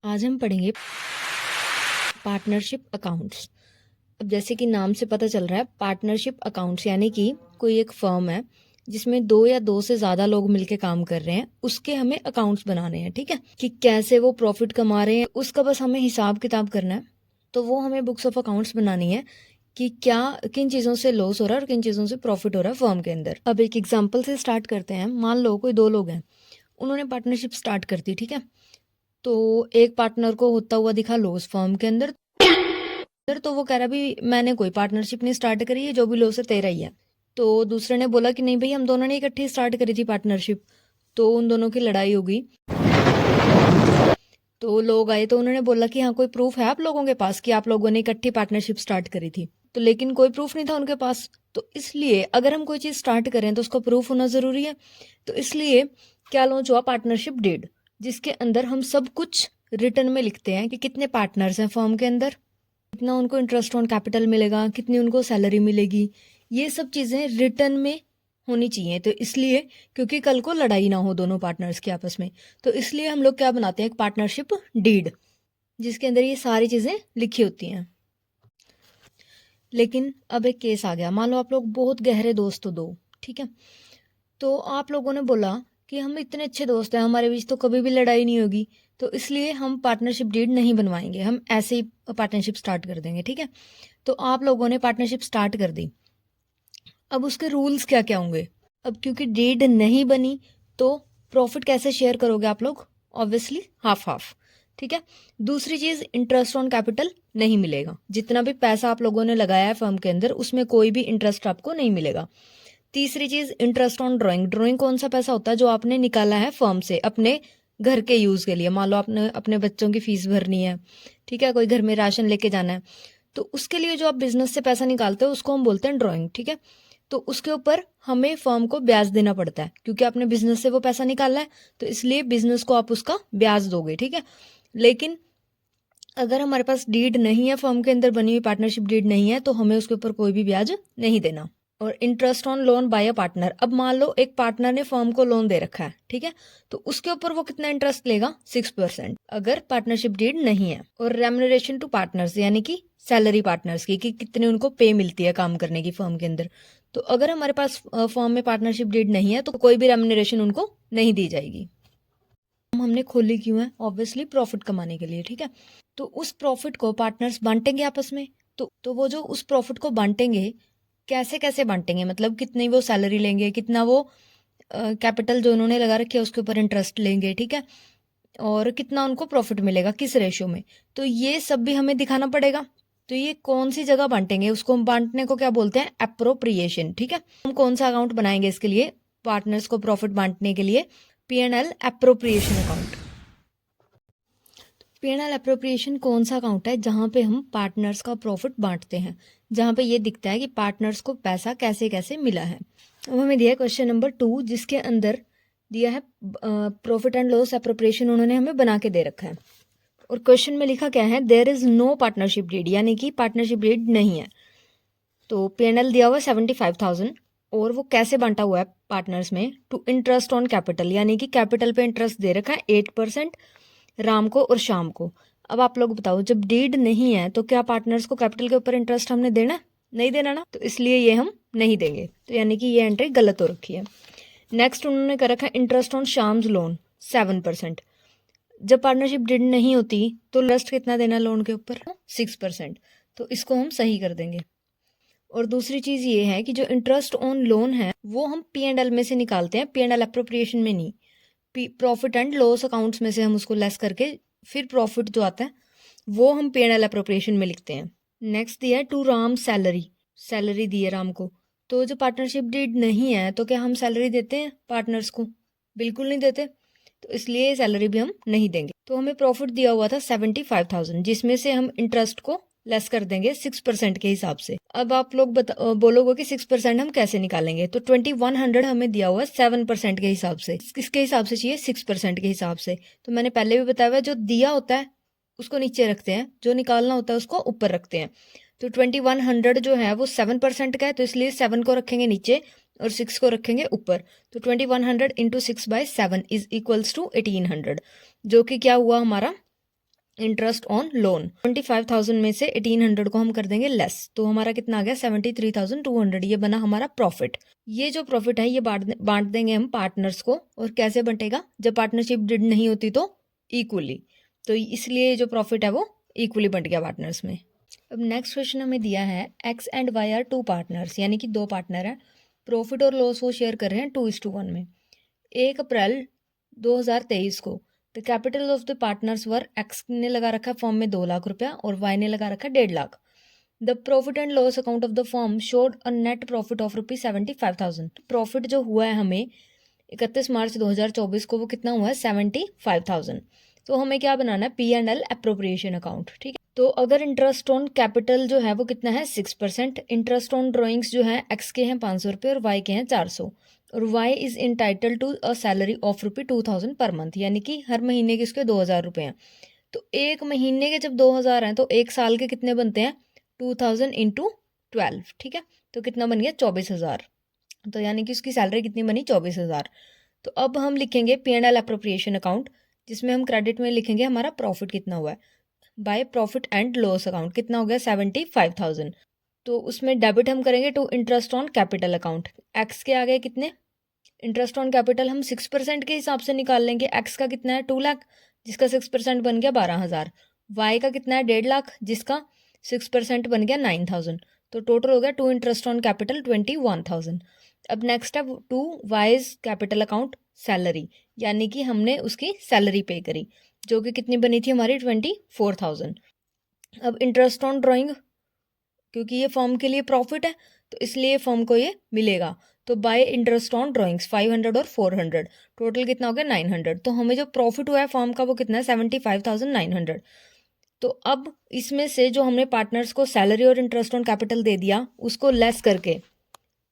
आज हम पढ़ेंगे पार्टनरशिप अकाउंट्स। अब जैसे कि नाम से पता चल रहा है, पार्टनरशिप अकाउंट्स यानी कि कोई एक फर्म है जिसमें दो या दो से ज्यादा लोग मिलके काम कर रहे हैं, उसके हमें अकाउंट्स बनाने हैं। ठीक है, कि कैसे वो प्रॉफिट कमा रहे हैं उसका बस हमें हिसाब किताब करना है। तो वो हमें बुक्स ऑफ अकाउंट्स बनानी है कि क्या किन चीजों से लॉस हो रहा है और किन चीजों से प्रॉफिट हो रहा है फर्म के अंदर। अब एक एग्जाम्पल से स्टार्ट करते हैं। मान लो कोई दो लोग हैं, उन्होंने पार्टनरशिप स्टार्ट कर दी। ठीक है, तो एक पार्टनर को होता हुआ दिखा लॉस फर्म के अंदर, तो वो कह रहा भी मैंने कोई पार्टनरशिप नहीं स्टार्ट करी है, जो भी लॉस है तेरा ही है। तो दूसरे ने बोला कि नहीं भाई, हम दोनों ने इकट्ठी स्टार्ट करी थी पार्टनरशिप। तो उन दोनों की लड़ाई हो गई। तो लोग आए तो उन्होंने बोला कि हाँ, कोई प्रूफ है आप लोगों के पास कि आप लोगों ने इकट्ठी पार्टनरशिप स्टार्ट करी थी? तो लेकिन कोई प्रूफ नहीं था उनके पास। तो इसलिए अगर हम कोई चीज स्टार्ट करें तो उसका प्रूफ होना जरूरी है। तो इसलिए क्या लॉन्च हुआ? पार्टनरशिप डीड, जिसके अंदर हम सब कुछ रिटर्न में लिखते हैं कि कितने पार्टनर्स हैं फर्म के अंदर, कितना उनको इंटरेस्ट ऑन कैपिटल मिलेगा, कितनी उनको सैलरी मिलेगी। ये सब चीजें रिटर्न में होनी चाहिए। तो इसलिए, क्योंकि कल को लड़ाई ना हो दोनों पार्टनर्स के आपस में, तो इसलिए हम लोग क्या बनाते हैं? एक पार्टनरशिप डीड, जिसके अंदर ये सारी चीजें लिखी होती हैं। लेकिन अब एक केस आ गया। मान लो आप लोग बहुत गहरे दोस्त हो दो, ठीक है, तो आप लोगों ने बोला कि हम इतने अच्छे दोस्त हैं, हमारे बीच तो कभी भी लड़ाई नहीं होगी, तो इसलिए हम पार्टनरशिप डीड नहीं बनवाएंगे, हम ऐसे ही पार्टनरशिप स्टार्ट कर देंगे। ठीक है, तो आप लोगों ने पार्टनरशिप स्टार्ट कर दी। अब उसके रूल्स क्या क्या होंगे? अब क्योंकि डीड नहीं बनी, तो प्रॉफिट कैसे शेयर करोगे आप लोग? Obviously half half. ठीक है, दूसरी चीज, इंटरेस्ट ऑन कैपिटल नहीं मिलेगा। जितना भी पैसा आप लोगों ने लगाया है फर्म के अंदर, उसमें कोई भी इंटरेस्ट आपको नहीं मिलेगा। तीसरी चीज, इंटरेस्ट ऑन ड्राइंग। ड्राइंग कौन सा पैसा होता है? जो आपने निकाला है फर्म से अपने घर के यूज के लिए। मान लो आपने अपने बच्चों की फीस भरनी है, ठीक है, कोई घर में राशन लेके जाना है, तो उसके लिए जो आप बिजनेस से पैसा निकालते हो उसको हम बोलते हैं ड्राइंग। ठीक है, तो उसके ऊपर हमें फर्म को ब्याज देना पड़ता है, क्योंकि आपने बिजनेस से वो पैसा निकाला है, तो इसलिए बिजनेस को आप उसका ब्याज दोगे। ठीक है, लेकिन अगर हमारे पास डीड नहीं है, फर्म के अंदर बनी हुई पार्टनरशिप डीड नहीं है, तो हमें उसके ऊपर कोई भी ब्याज नहीं देना। और interest on loan by a partner. अब मान लो एक पार्टनर ने फर्म को लोन दे रखा है, ठीक है, तो उसके ऊपर वो कितना इंटरेस्ट लेगा? 6%, अगर पार्टनरशिप डीड नहीं है। और रेम्यूनरेशन टू पार्टनर्स, यानी कि सैलरी पार्टनर्स की, कि कितने उनको पे मिलती है काम करने की फर्म के अंदर। तो अगर हमारे पास फर्म में पार्टनरशिप डीड नहीं है, तो कोई भी रेम्यूनरेशन उनको नहीं दी जाएगी। हमने खोली क्यों है? ऑब्वियसली प्रॉफिट कमाने के लिए। ठीक है, तो उस प्रॉफिट को पार्टनर्स बांटेंगे आपस में। तो वो जो उस प्रॉफिट को बांटेंगे, कैसे कैसे बांटेंगे? मतलब कितनी वो सैलरी लेंगे, कितना वो कैपिटल जो उन्होंने लगा रखी है उसके ऊपर इंटरेस्ट लेंगे, ठीक है, और कितना उनको प्रॉफिट मिलेगा, किस रेशियो में, तो ये सब भी हमें दिखाना पड़ेगा। तो ये कौन सी जगह बांटेंगे, उसको हम बांटने को क्या बोलते हैं? एप्रोप्रिएशन। ठीक है, हम कौन सा अकाउंट बनाएंगे इसके लिए? पार्टनर्स को प्रॉफिट बांटने के लिए P&L appropriation account. P&L appropriation कौन सा अकाउंट है? जहां पे हम पार्टनर्स का प्रॉफिट बांटते हैं, जहां पे ये दिखता है कि पार्टनर्स को पैसा कैसे कैसे मिला है। अब हमें दिया है क्वेश्चन नंबर 2, जिसके अंदर दिया है प्रॉफिट एंड लॉस एप्रोप्रिएशन, उन्होंने हमें बना के दे रखा है। और क्वेश्चन में लिखा क्या है? There is no partnership deed, यानी कि पार्टनरशिप डीड नहीं है। तो P&L दिया हुआ 75,000, और वो कैसे बांटा हुआ है पार्टनर्स में? टू इंटरेस्ट ऑन कैपिटल, यानी कि कैपिटल पे इंटरेस्ट दे रखा है 8%, राम को और शाम को। अब आप लोग बताओ, जब डीड नहीं है तो क्या पार्टनर्स को कैपिटल के ऊपर इंटरेस्ट हमने देना? नहीं देना ना, तो इसलिए ये हम नहीं देंगे। तो यानी कि ये एंट्री गलत हो रखी है। नेक्स्ट उन्होंने कर रखा है इंटरेस्ट ऑन शाम्स लोन 7%। जब पार्टनरशिप डीड नहीं होती तो इंटरेस्ट कितना देना लोन के ऊपर? 6%। तो इसको हम सही कर देंगे। और दूसरी चीज ये है कि जो इंटरेस्ट ऑन लोन है वो हम P&L में से निकालते हैं, P&L एप्रोप्रिएशन में नहीं। प्रॉफिट एंड लॉस अकाउंट्स में से हम उसको लेस करके फिर प्रॉफिट जो आता है वो हम P&L एप्रोप्रिएशन में लिखते हैं। नेक्स्ट दिया है टू राम सैलरी, सैलरी दी है राम को। तो जो पार्टनरशिप डीड नहीं है, तो क्या हम सैलरी देते हैं पार्टनर्स को? बिल्कुल नहीं देते, तो इसलिए सैलरी भी हम नहीं देंगे। तो हमें प्रॉफिट दिया हुआ था 75,000, जिसमें से हम इंटरेस्ट को लेस कर देंगे 6% के हिसाब से। अब आप लोग बोलोगे कि 6% हम कैसे निकालेंगे? तो 2100 हमें दिया हुआ 7% के हिसाब से। किसके हिसाब से चाहिए? 6% के हिसाब से। तो मैंने पहले भी बताया हुआ, जो दिया होता है उसको नीचे रखते हैं, जो निकालना होता है उसको ऊपर रखते हैं। तो 2100 जो है वो 7% का है, तो इसलिए 7 को रखेंगे नीचे और 6 को रखेंगे ऊपर। तो 2100 इंटू 6/7 इज इक्वल्स टू 1800, जो कि क्या हुआ हमारा इंटरेस्ट ऑन लोन। 25,000 में से 1800 को हम कर देंगे लेस, तो हमारा कितना आ गया 73,200। ये बना हमारा प्रॉफिट। ये जो प्रॉफिट है ये बांट देंगे हम पार्टनर्स को। और कैसे बंटेगा, जब पार्टनरशिप डिड नहीं होती तो इक्वली, तो इसलिए जो प्रॉफिट है वो इक्वली बंट गया पार्टनर्स में। अब नेक्स्ट क्वेश्चन हमें दिया है X and Y are two partners, यानी कि 2 पार्टनर हैं, प्रॉफिट और लॉस वो शेयर कर रहे हैं 2:1 में। 1 अप्रैल 2023 को the capital of the partners were, x ने लगा रखा फॉर्म में 2 लाख रुपया और वाई ने लगा रखा 1.5 lakh. The profit and loss account of the form showed a net profit of ₹75,000। Profit जो हुआ है हमें 31 मार्च 2024 को वो कितना हुआ है 75,000। तो हमें क्या बनाना है, P&L अप्रोप्रिएशन अकाउंट। ठीक है, तो अगर इंटरेस्ट ऑन कैपिटल जो है वो कितना है 6%, इंटरेस्ट ऑन ड्रॉइंग्स जो है एक्स के हैं 500 रुपये और वाई के हैं 400, और Y is entitle to a salary of ₹2,000 per month, यानी कि हर महीने के उसके 2,000 रुपये हैं। तो एक महीने के जब 2,000 हैं तो एक साल के कितने बनते हैं 2,000 इंटू 12। ठीक है, तो कितना बन गया 24,000। तो यानी कि उसकी सैलरी कितनी बनी 24,000। तो अब हम लिखेंगे P&L अप्रोप्रिएशन अकाउंट, जिसमें हम क्रेडिट में लिखेंगे हमारा प्रॉफिट कितना हुआ है, by profit and loss account कितना हो गया 75,000। तो उसमें डेबिट हम करेंगे to interest on capital account. X के आगे कितने, इंटरेस्ट ऑन कैपिटल हम 6% के हिसाब से निकाल लेंगे। एक्स का कितना है 2 लाख, जिसका 6% बन गया 12,000। वाई का कितना है 1.5 लाख, जिसका 6% बन गया 9,000। तो टोटल हो गया टू इंटरेस्ट ऑन कैपिटल 21,000। अब नेक्स्ट है to Y's capital account salary, यानी कि हमने उसकी सैलरी पे करी, जो कि कितनी बनी थी हमारी 24,000। अब इंटरेस्ट ऑन ड्राइंग, क्योंकि ये फॉर्म के लिए प्रॉफिट है तो इसलिए फॉर्म को ये मिलेगा। तो बाय इंटरेस्ट ऑन ड्राइंग्स 500 और 400, टोटल कितना हो गया 900। तो हमें जो प्रॉफिट हुआ है फॉर्म का वो कितना है 75,900। तो अब इसमें से जो हमने पार्टनर्स को सैलरी और इंटरेस्ट ऑन कैपिटल दे दिया उसको लेस करके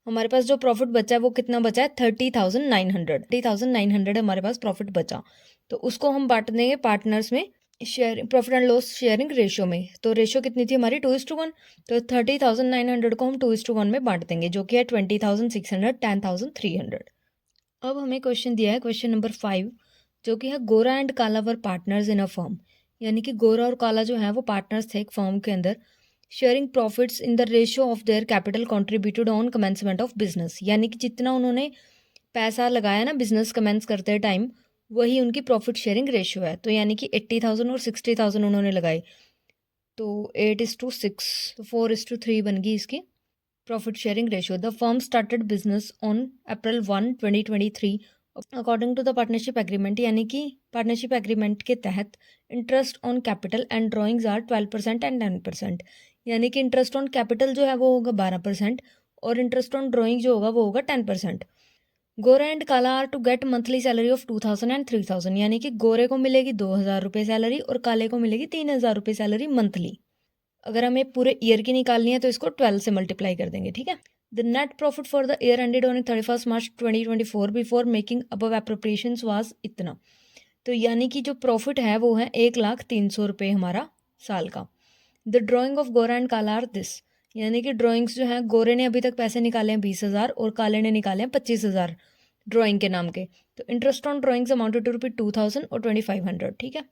हमारे पास जो प्रॉफिट बचा है वो कितना बचा है 30,900 हमारे पास प्रॉफिट बचा। तो उसको हम बांट देंगे पार्टनर्स में share profit and loss sharing ratio में। तो रेशियो कितनी थी हमारी 2:1। तो 30,900 को हम 2:1 में बांट देंगे, जो कि है 20,600, 10,300। अब हमें क्वेश्चन दिया है क्वेश्चन नंबर 5, जो कि है गोरा एंड काला वर पार्टनर्स इन अ फर्म, यानी कि गोरा और काला जो है वो पार्टनर्स थे एक फर्म के अंदर। Sharing profits in the ratio of their capital contributed on commencement of business, यानी कि जितना उन्होंने पैसा लगाया ना बिजनेस कमेंस करते टाइम, वही उनकी प्रॉफिट शेयरिंग रेशियो है। तो यानी कि 80,000 और 60,000 उन्होंने लगाई, तो 8:6, तो 4:3 बन गई इसकी profit sharing ratio. The firm started business on April 1, 2023 according to the partnership agreement, यानी कि पार्टनरशिप एग्रीमेंट के तहत interest on capital and drawings are 12% and 10%, यानी कि इंटरेस्ट ऑन कैपिटल जो है वो होगा 12% और इंटरेस्ट ऑन ड्राइंग जो होगा वो होगा 10%। Gora and Kala are to get monthly salary of 2,000 and 3,000, यानी कि गोरे को मिलेगी 2,000 रुपये सैलरी और काले को मिलेगी 3,000 रुपये सैलरी मंथली। अगर हमें पूरे ईयर की निकालनी है तो इसको 12 से मल्टीप्लाई कर देंगे। ठीक है, the net profit for the year ended on 31 March 2024 before making above appropriations was इतना। तो यानी कि जो प्रॉफिट है वो है 1,03,000 रुपये हमारा साल का। द ड्राइंग ऑफ गोरा एंड काला आर दिस, यानी कि ड्राइंग्स जो है गोरे ने अभी तक पैसे निकाले हैं 20,000 और काले ने निकाले हैं 25,000 ड्राइंग के नाम के। तो interest on drawings amounted to ₹2,000 और 2,500। ठीक है,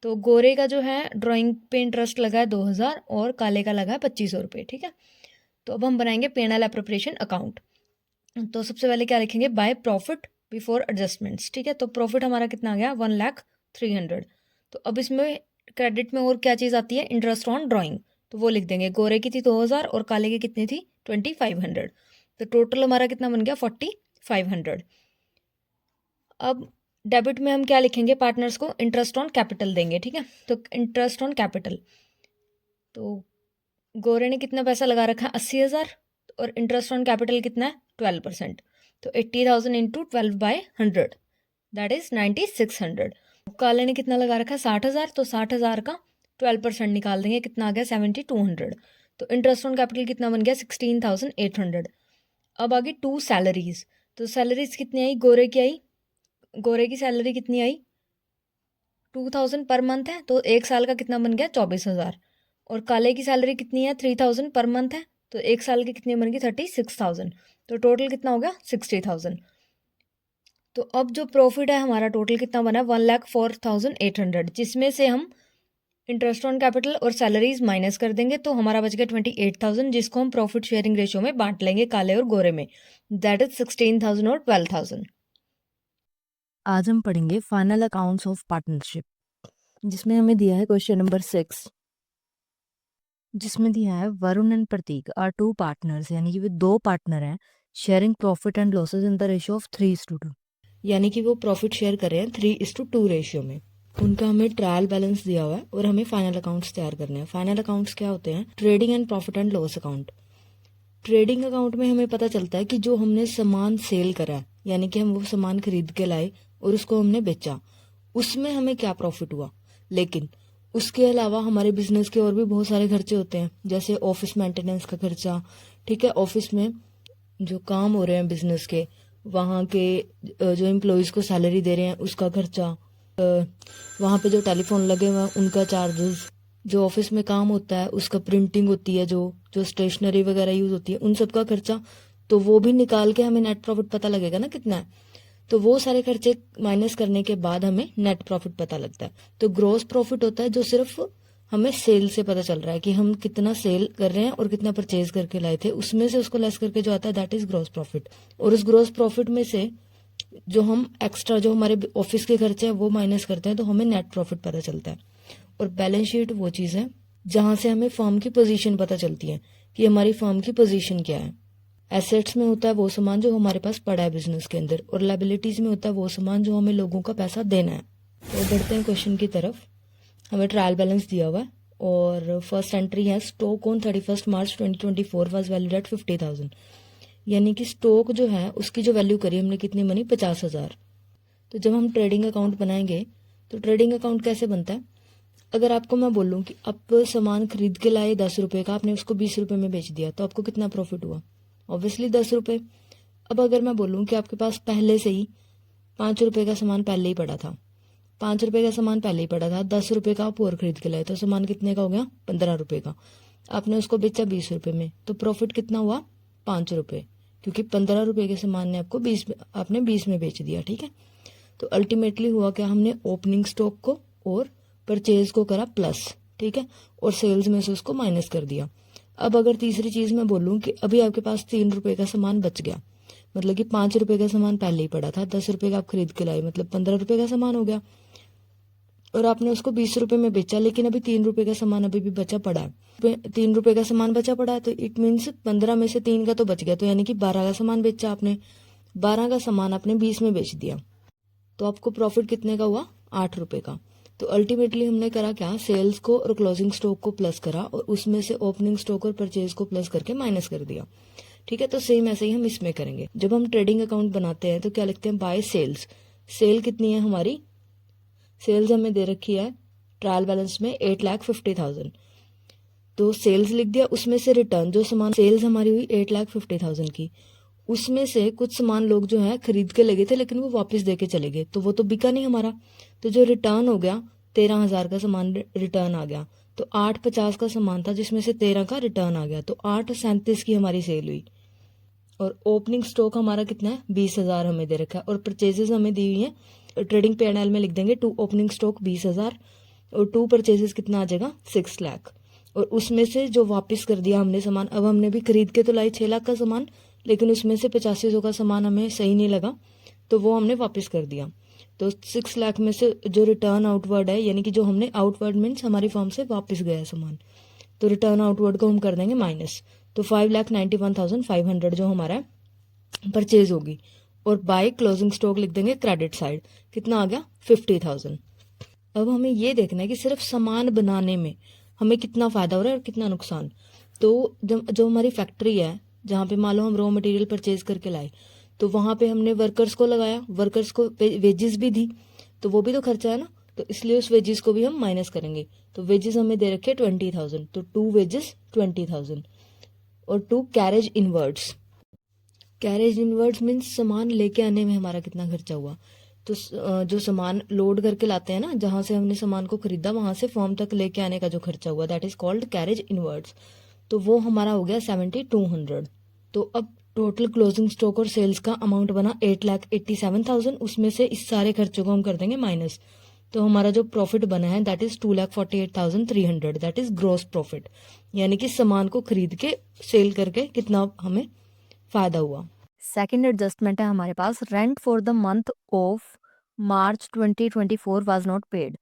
तो गोरे का जो है ड्राइंग पे इंटरेस्ट लगा है 2,000 और काले का लगा है 2,500 रुपये। ठीक है, तो अब हम बनाएंगे P&L अप्रोप्रिएशन अकाउंट। तो सबसे पहले क्या लिखेंगे, बाय प्रॉफिट बिफोर एडजस्टमेंट्स। ठीक है, तो प्रॉफिट हमारा कितना आ गया 1,03,000। तो अब इसमें क्रेडिट में और क्या चीज़ आती है, इंटरेस्ट ऑन ड्राइंग, तो वो लिख देंगे। गोरे की थी 2,000 और काले की कितनी थी 2,500। तो टोटल हमारा कितना बन गया 4,500। अब डेबिट में हम क्या लिखेंगे, पार्टनर्स को इंटरेस्ट ऑन कैपिटल देंगे। ठीक है, तो इंटरेस्ट ऑन कैपिटल, तो गोरे ने कितना पैसा लगा रखा है 80,000 और इंटरेस्ट ऑन कैपिटल कितना है 12%। तो 80,000 इंटू 12/100 दैट इज 9,600। काले ने कितना लगा रखा है 60,000, तो 60,000 का 12% निकाल देंगे, कितना आ गया 7,200। तो इंटरेस्ट ऑन कैपिटल कितना बन गया 16,800। अब आगे टू सैलरीज, तो सैलरीज कितनी आई, गोरे की आई, गोरे की सैलरी कितनी आई 2,000 पर मंथ है, तो एक साल का कितना बन गया 24,000। और काले की सैलरी कितनी है 3,000 पर मंथ है, तो एक साल की कितनी बन गई 36,000। तो टोटल कितना हो गया 60,000। तो अब जो प्रॉफिट है हमारा टोटल कितना बना 1,04,800, जिसमें से हम इंटरेस्ट ऑन कैपिटल और सैलरीज माइनस कर देंगे तो हमारा बच गया 28,000, जिसको हम प्रॉफिट शेयरिंग रेशियो में बांट लेंगे काले और गोरे में, दैट इज 16,000 और 12,000। आज हम पढ़ेंगे फाइनल अकाउंट्स ऑफ पार्टनरशिप, जिसमें हमें दिया है क्वेश्चन नंबर 6, जिसमें दिया है Varun and Prateek are two partners, यानी कि वे दो पार्टनर हैं, sharing profit and losses in the ratio of 3:2, यानी कि वो प्रॉफिट शेयर कर रहे हैं 3:2 रेशियो में। उनका हमें ट्रायल बैलेंस दिया हुआ है और हमें फाइनल अकाउंट्स तैयार करने हैं। फाइनल अकाउंट्स क्या होते हैं? Trading and profit and loss account. Trading account में हमें पता चलता है कि जो हमने सामान सेल करा, यानी कि हम वो सामान खरीद के लाए और उसको हमने बेचा, उसमें हमें क्या प्रॉफिट हुआ। लेकिन उसके अलावा हमारे बिजनेस के और भी बहुत सारे खर्चे होते हैं, जैसे ऑफिस मेंटेनेंस का खर्चा, ठीक है, ऑफिस में जो काम हो रहे हैं बिजनेस के, वहाँ के जो एम्प्लॉयज़ को सैलरी दे रहे हैं उसका खर्चा, वहाँ पे जो टेलीफोन लगे हुए हैं उनका चार्जेस, जो ऑफिस में काम होता है उसका प्रिंटिंग होती है, जो स्टेशनरी वगैरह यूज़ होती है, उन सब का खर्चा, तो वो भी निकाल के हमें नेट प्रॉफिट पता लगेगा ना कितना है। तो वो सारे खर्चे माइनस करने के बाद हमें नेट प्रॉफिट पता लगता है। तो ग्रॉस प्रॉफिट होता है जो सिर्फ हमें सेल से पता चल रहा है कि हम कितना सेल कर रहे हैं और कितना परचेज करके लाए थे, उसमें से उसको लेस करके जो आता है दैट इज ग्रॉस प्रॉफिट। और उस ग्रॉस प्रॉफिट में से जो हम एक्स्ट्रा जो हमारे ऑफिस के खर्चे हैं वो माइनस करते हैं तो हमें नेट प्रॉफिट पता चलता है। और बैलेंस शीट वो चीज़ है जहां से हमें फर्म की पोजीशन पता चलती है कि हमारी फर्म की पोजीशन क्या है। एसेट्स में होता है वो सामान जो हमारे पास पड़ा है बिजनेस के अंदर, और लाइबिलिटीज में होता है वो सामान जो हमें लोगों का पैसा देना है। तो बढ़ते हैं क्वेश्चन की तरफ। हमें ट्रायल बैलेंस दिया हुआ है और फर्स्ट एंट्री है stock on 31 March 2024 was valued at 50,000, यानी कि स्टॉक जो है उसकी जो वैल्यू करी हमने कितनी बनी 50,000। तो जब हम ट्रेडिंग अकाउंट बनाएंगे तो ट्रेडिंग अकाउंट कैसे बनता है? अगर आपको मैं बोलूँ कि आप सामान खरीद के लाए 10 रुपये का, आपने उसको 20 रुपये में बेच दिया, तो आपको कितना प्रॉफिट हुआ? ऑब्वियसली 10 रुपये। अब अगर मैं बोलूँ कि आपके पास पहले से ही 5 रुपये का सामान पहले ही पड़ा था, 5 रुपये का सामान पहले ही पड़ा था, 10 रुपये का आप और खरीद के लाए, तो सामान कितने का हो गया? 15 रुपये का। आपने उसको बेचा 20 रुपये में, तो प्रॉफिट कितना हुआ? 5 रुपये, क्योंकि 15 रुपये के सामान ने आपको 20 में बेच दिया, ठीक है। तो अल्टीमेटली हुआ क्या? हमने ओपनिंग स्टॉक को और परचेज को करा प्लस, ठीक है, और सेल्स में से उसको माइनस कर दिया। अब अगर तीसरी चीज मैं बोलूँ कि अभी आपके पास 3 रुपये का सामान बच गया, मतलब कि 5 रुपये का सामान पहले ही पड़ा था, 10 रुपये का आप खरीद के लाए, मतलब 15 रुपये का सामान हो गया, और आपने उसको 20 रुपये में बेचा, लेकिन अभी 3 रुपये का सामान अभी भी बचा पड़ा है। 3 रुपये का सामान बचा पड़ा है, तो इट मीन्स 15 में से 3 का तो बच गया, तो यानी कि 12 का सामान बेचा आपने, 12 का सामान आपने 20 में बेच दिया, तो आपको प्रॉफिट कितने का हुआ? 8 रुपये का। तो अल्टीमेटली हमने करा क्या? सेल्स को और क्लोजिंग स्टॉक को प्लस करा और उसमें से ओपनिंग स्टॉक और परचेज को प्लस करके माइनस कर दिया, ठीक है। तो सेम ऐसे ही हम इसमें करेंगे। जब हम ट्रेडिंग अकाउंट बनाते हैं तो क्या लिखते हैं? Bye sales. सेल कितनी है हमारी? सेल्स हमें दे रखी है ट्रायल बैलेंस में 8,50,000, तो सेल्स लिख दिया। उसमें से रिटर्न, जो सामान सेल्स हमारी हुई 8,50,000 की, उसमें से कुछ सामान लोग जो है खरीद के लगे थे लेकिन वो वापस दे के चले गए, तो वो तो बिका नहीं हमारा। तो जो रिटर्न हो गया 13,000 का सामान रिटर्न आ गया, तो 850 का सामान था जिसमें से 13 का रिटर्न आ गया, तो 837 की हमारी सेल हुई। और ओपनिंग स्टॉक हमारा कितना है? 20,000 हमें दे रखा है, और परचेजेस हमें दी हुई है ट्रेडिंग P&L में लिख देंगे 2 ओपनिंग स्टॉक 20,000 और 2 परचेजेस कितना आ जाएगा? 6 लाख। और उसमें से जो वापस कर दिया हमने सामान, अब हमने भी खरीद के तो लाई 6 लाख का सामान, लेकिन उसमें से 85,000 का सामान हमें सही नहीं लगा, तो वो हमने वापस कर दिया। तो 6 लाख में से जो रिटर्न आउटवर्ड है, यानी कि जो हमने आउटवर्ड मीन्स हमारी फर्म से वापस गया सामान, तो रिटर्न आउटवर्ड को हम कर देंगे माइनस, तो 5,91,500 जो हमारा परचेज होगी। और बाय क्लोजिंग स्टॉक लिख देंगे क्रेडिट साइड, कितना आ गया? 50,000। अब हमें ये देखना है कि सिर्फ सामान बनाने में हमें कितना फायदा हो रहा है और कितना नुकसान। तो जो हमारी फैक्ट्री है, जहाँ पे मान लो हम रॉ मटेरियल परचेज करके लाए, तो वहाँ पे हमने वर्कर्स को लगाया, वर्कर्स को वेजेस भी दी, तो वो भी तो खर्चा है ना, तो इसलिए उस वेजेस को भी हम माइनस करेंगे। तो वेजेस हमें दे रखे 20,000, तो 2 वेजेस 20,000 और 2 carriage inwards. Carriage inwards means सामान लेके आने में हमारा कितना खर्चा हुआ। तो जो सामान लोड करके लाते हैं ना, जहाँ से हमने सामान को खरीदा वहाँ से फॉर्म तक लेके आने का जो खर्चा हुआ that is called carriage inwards, तो वो हमारा हो गया 7,200। तो अब टोटल क्लोजिंग स्टॉक और सेल्स का अमाउंट बना 8,87,000, उसमें से इस सारे खर्चों को हम कर देंगे माइनस, तो हमारा जो प्रॉफिट बना है that is 2,48,300, that is gross profit, यानी कि सामान को खरीद के सेल करके कितना हमें फायदा हुआ। सेकेंड एडजस्टमेंट है हमारे पास, rent for the month of March 2024 was not paid,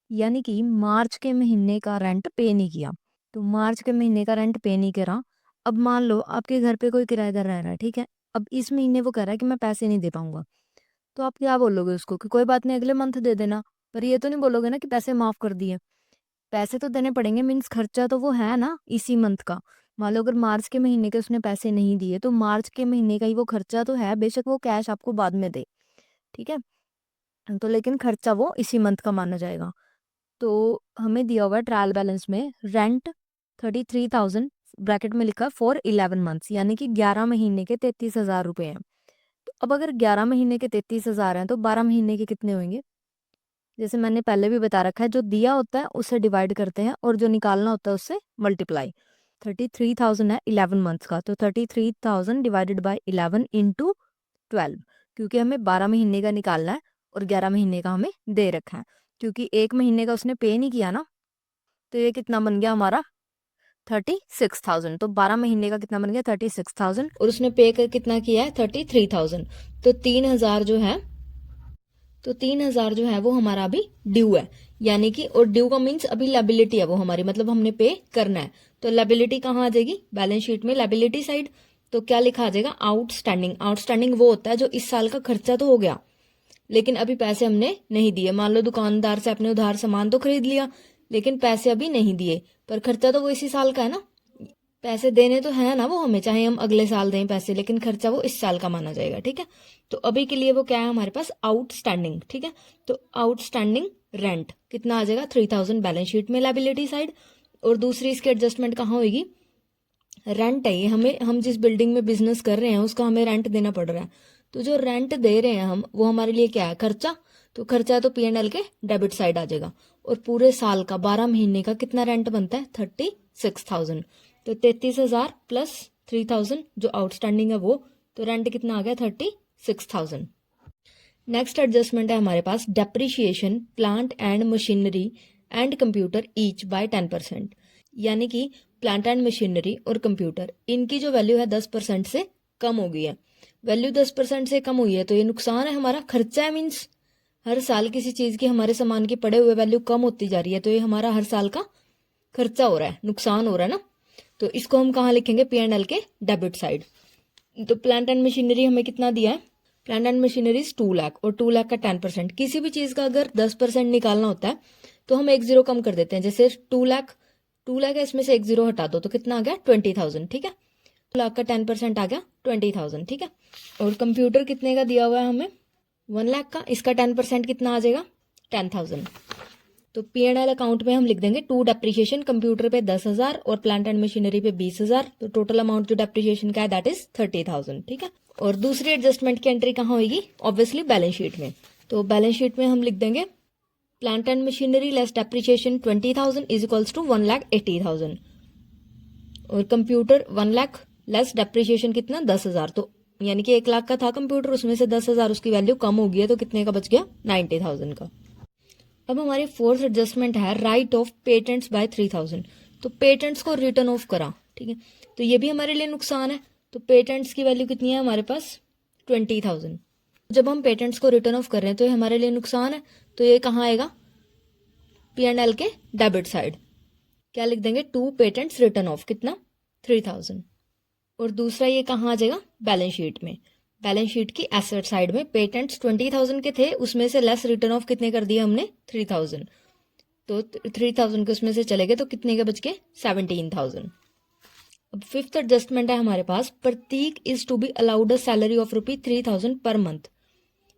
यानी कि मार्च के महीने का रेंट पे नहीं किया। तो मार्च के महीने का रेंट पे नहीं करा। अब मान लो आपके घर पे कोई किराएदार रह रहा है, ठीक है, अब इस महीने वो कह रहा है कि मैं पैसे नहीं दे पाऊंगा, तो आप क्या बोलोगे उसको कि कोई बात नहीं अगले मंथ दे देना, पर ये तो नहीं बोलोगे ना कि पैसे माफ कर दिए। पैसे तो देने पड़ेंगे, मीन्स खर्चा तो वो है ना इसी मंथ का। मान लो अगर मार्च के महीने के उसने पैसे नहीं दिए तो मार्च के महीने का ही वो खर्चा तो है, बेशक वो कैश आपको बाद में दे, ठीक है, तो लेकिन खर्चा वो इसी मंथ का माना जाएगा। तो हमें दिया हुआ है ट्रायल बैलेंस में रेंट 33,000 ब्रैकेट में लिखा फॉर 11 मंथ्स, यानी कि 11 महीने के 33,000 रुपए हैं। तो अब अगर 11 महीने के 33,000 हैं तो 12 महीने के कितने होंगे? जैसे मैंने पहले भी बता रखा है, जो दिया होता है उससे डिवाइड करते हैं और जो निकालना होता है उससे मल्टीप्लाई। 33,000 है 11 मंथ्स का, तो 33,000 डिवाइडेड बाई 11 इंटू 12, क्योंकि हमें 12 महीने का निकालना है और 11 महीने का हमें दे रखा है। क्योंकि एक महीने का उसने पे नहीं किया ना, तो ये कितना बन गया हमारा 36,000। तो 12 महीने का कितना बन गया 36,000, और उसने पे कर कितना किया है 33,000। तो 3,000 जो है, तो 3,000 जो है वो हमारा अभी ड्यू है, यानी कि, और ड्यू का मीन्स अभी लाइबिलिटी है वो हमारी, मतलब हमने पे करना है। तो लाइबिलिटी कहाँ आ जाएगी? बैलेंस शीट में लाइबिलिटी साइड। तो क्या लिखा आ जाएगा? आउटस्टैंडिंग। आउटस्टैंडिंग वो होता है जो इस साल का खर्चा तो हो गया लेकिन अभी पैसे हमने नहीं दिए। मान लो दुकानदार से अपने उधार सामान तो खरीद लिया लेकिन पैसे अभी नहीं दिए, पर खर्चा तो वो इसी साल का है ना, पैसे देने तो है ना वो हमें, चाहे हम अगले साल दें पैसे, लेकिन खर्चा वो इस साल का माना जाएगा, ठीक है। तो अभी के लिए वो क्या है हमारे पास? आउटस्टैंडिंग, ठीक है। तो आउटस्टैंडिंग रेंट कितना आ जाएगा? 3,000 बैलेंस शीट में लाइबिलिटी साइड। और दूसरी इसकी एडजस्टमेंट कहाँ होगी? रेंट है ये, हमें, हम जिस बिल्डिंग में बिजनेस कर रहे हैं उसका हमें रेंट देना पड़ रहा है, तो जो रेंट दे रहे हैं हम वो हमारे लिए क्या है? खर्चा। तो खर्चा तो P&L के डेबिट साइड आ जाएगा। और पूरे साल का 12 महीने का कितना रेंट बनता है? 36,000। तो 33,000 प्लस 3,000 जो आउटस्टैंडिंग है वो, तो रेंट कितना आ गया? 36,000। नेक्स्ट एडजस्टमेंट है हमारे पास depreciation plant and machinery and computer each by 10%, यानी कि प्लांट एंड मशीनरी और कंप्यूटर इनकी जो वैल्यू है 10% से कम हो गई है। वैल्यू 10% से कम हुई है तो ये नुकसान है हमारा, खर्चा है, मीन्स हर साल किसी चीज की, हमारे सामान की पड़े हुए वैल्यू कम होती जा रही है, तो ये हमारा हर साल का खर्चा हो रहा है, नुकसान हो रहा है ना। तो इसको हम कहाँ लिखेंगे? P&L के डेबिट साइड। तो प्लांट एंड मशीनरी हमें कितना दिया है? प्लांट एंड मशीनरी 2 लाख, और 2 लाख का 10%। किसी भी चीज का अगर 10% निकालना होता है तो हम एक जीरो कम कर देते हैं। जैसे 2 लाख है, इसमें से एक जीरो हटा दो तो कितना आ गया? 20,000, ठीक है। 2 लाख का 10% आ गया 20,000, ठीक है। और कंप्यूटर कितने का दिया हुआ है हमें? 1 लाख का, इसका 10% कितना आ जाएगा? 10,000। तो P&L अकाउंट में हम लिख देंगे टू डेप्रिशिएशन, कंप्यूटर पे 10,000 और प्लांट एंड मशीनरी पे 20,000। तो टोटल अमाउंट जो डेप्रिशिएशन का है दैट इज 30,000, ठीक है। और दूसरी एडजस्टमेंट की एंट्री कहाँ होगी? ऑब्वियसली बैलेंस शीट में। तो बैलेंस शीट में हम लिख देंगे plant and machinery less depreciation 20,000 is equals to 1,80,000, और कंप्यूटर 1 लाख लेस डेप्रिशिएशन कितना? 10,000। तो यानी कि 1 लाख का था कंप्यूटर, उसमें से 10,000 उसकी वैल्यू कम हो गई है, तो कितने का बच गया? 90,000 का। अब हमारी फोर्थ एडजस्टमेंट है राइट ऑफ पेटेंट्स बाय 3,000। तो पेटेंट्स को रिटर्न ऑफ करा, ठीक है, तो ये भी हमारे लिए नुकसान है। तो पेटेंट्स की वैल्यू कितनी है हमारे पास? 20,000। जब हम पेटेंट्स को रिटर्न ऑफ कर रहे हैं तो ये हमारे लिए नुकसान है, तो ये कहाँ आएगा? P&L के डेबिट साइड। क्या लिख देंगे? टू पेटेंट्स रिटर्न ऑफ, कितना? 3,000। और दूसरा ये कहाँ आ जाएगा? बैलेंस शीट में। बैलेंस शीट की एसेट साइड में पेटेंट्स 20,000 के थे, उसमें से लेस रिटर्न ऑफ कितने कर दिए हमने? 3,000। तो 3,000 के उसमें से चले गए तो कितने के बच गए? 17,000। अब फिफ्थ एडजस्टमेंट है हमारे पास, Prateek is to be allowed a salary of ₹3,000 per month,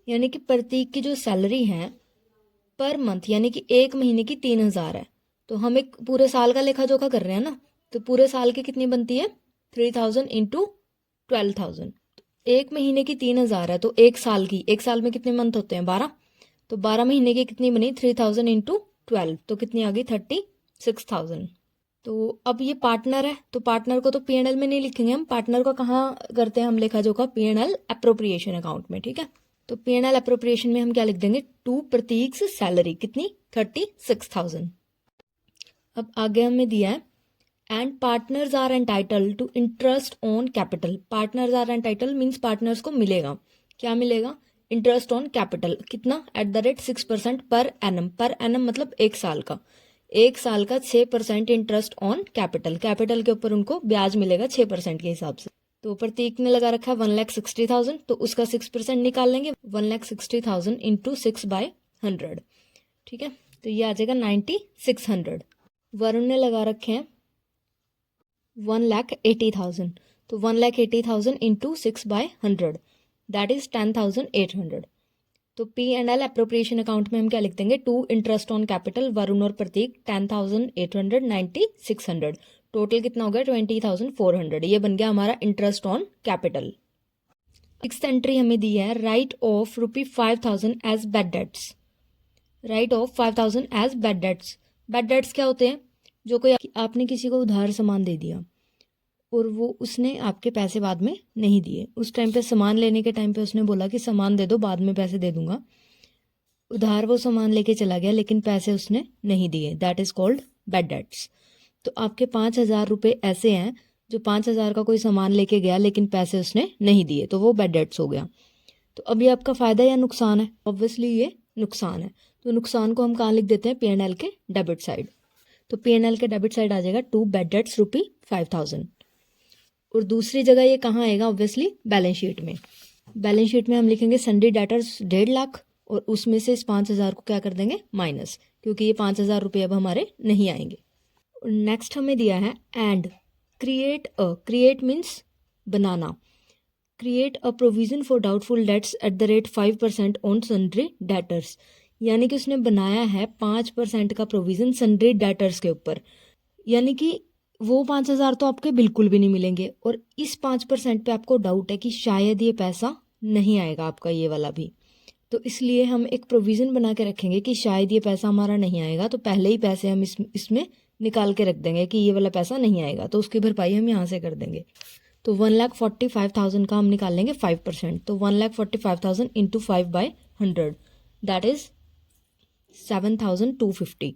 यानी कि प्रतीक की जो सैलरी है पर मंथ, यानी कि एक महीने की 3,000 है। तो हम एक पूरे साल का लेखा जोखा कर रहे हैं ना, तो पूरे साल की कितनी बनती है? 3,000 इंटू 12,000। एक महीने की 3,000 है, तो एक साल की, एक साल में कितने मंथ होते हैं? 12। तो 12 महीने की कितनी बनी? 3,000 इंटू 12, तो कितनी आ गई? 36,000। तो अब ये पार्टनर है, तो पार्टनर को तो P&L में नहीं लिखेंगे हम, पार्टनर को कहाँ करते हैं हम लेखा जोखा? P&L अप्रोप्रिएशन अकाउंट में, ठीक है। तो P&L अप्रोप्रिएशन में हम क्या लिख देंगे, टू प्रतीक्स सैलरी, कितनी, 36,000। अब आगे हमें दिया है and partners are entitle to interest on capital. Partners are entitle means partners को मिलेगा, क्या मिलेगा, इंटरेस्ट ऑन कैपिटल, कितना, @6% पर एनम। पर एनम मतलब एक साल का, एक साल का 6% इंटरेस्ट ऑन कैपिटल। कैपिटल के ऊपर उनको ब्याज मिलेगा 6% के हिसाब से। तो प्रतीक ने लगा रखा है 1,60,000, तो उसका 6% निकाल लेंगे, 1,60,000 इंटू 6/100, ठीक है, तो ये आ जाएगा 9,600। वरुण ने लगा रखे हैं 1,80,000, तो 1,80,000 इंटू 6/100 दैट इज 10,800। तो P&L अप्रोप्रिएशन अकाउंट में हम क्या लिख देंगे, to interest on capital, Varun और प्रतीक 10,800, 9,600, टोटल कितना हो गया 20,400। ये बन गया हमारा interest on capital. Sixth entry हमें दी है write off ₹5,000 as bad debts. Write off 5,000 as bad debts. Bad debts क्या होते हैं, जो कोई आपने किसी को उधार सामान दे दिया और वो उसने आपके पैसे बाद में नहीं दिए, उस टाइम पे सामान लेने के टाइम पे उसने बोला कि सामान दे दो बाद में पैसे दे दूंगा, उधार वो सामान लेके चला गया लेकिन पैसे उसने नहीं दिए, that is called bad debts. तो आपके 5,000 रुपये ऐसे हैं जो 5,000 का कोई सामान लेके गया लेकिन पैसे उसने नहीं दिए, तो वो बैड डेट्स हो गया। तो अब ये आपका फ़ायदा या नुकसान है, ऑब्वियसली ये नुकसान है। तो नुकसान को हम कहाँ लिख देते हैं, P&L के डेबिट साइड। तो P&L के डेबिट साइड आ जाएगा टू बैड डेट्स ₹5,000। और दूसरी जगह ये कहाँ आएगा, ऑब्वियसली बैलेंस शीट में। बैलेंस शीट में हम लिखेंगे सन्डी डेटर्स 1.5 लाख और उसमें से इस 5,000 को क्या कर देंगे, माइनस, क्योंकि ये 5,000 रुपये अब हमारे नहीं आएंगे। और नेक्स्ट हमें दिया है and create means banana, create a provision for doubtful debts @ 5% on sundry debtors, यानी कि उसने बनाया है 5% का प्रोविजन सन्ड्री डेटर्स के ऊपर, यानी कि वो 5,000 तो आपके बिल्कुल भी नहीं मिलेंगे और इस 5% पे आपको डाउट है कि शायद ये पैसा नहीं आएगा आपका ये वाला भी, तो इसलिए हम एक प्रोविज़न बना के रखेंगे कि शायद ये पैसा हमारा नहीं आएगा, तो पहले ही पैसे हम इसमें निकाल के रख देंगे कि ये वाला पैसा नहीं आएगा, तो उसकी भरपाई हम यहाँ से कर देंगे। तो 1,45,000 का हम निकाल लेंगे 5%, तो 1,45,000 इंटू 5/100 दैट इज़ 7,250।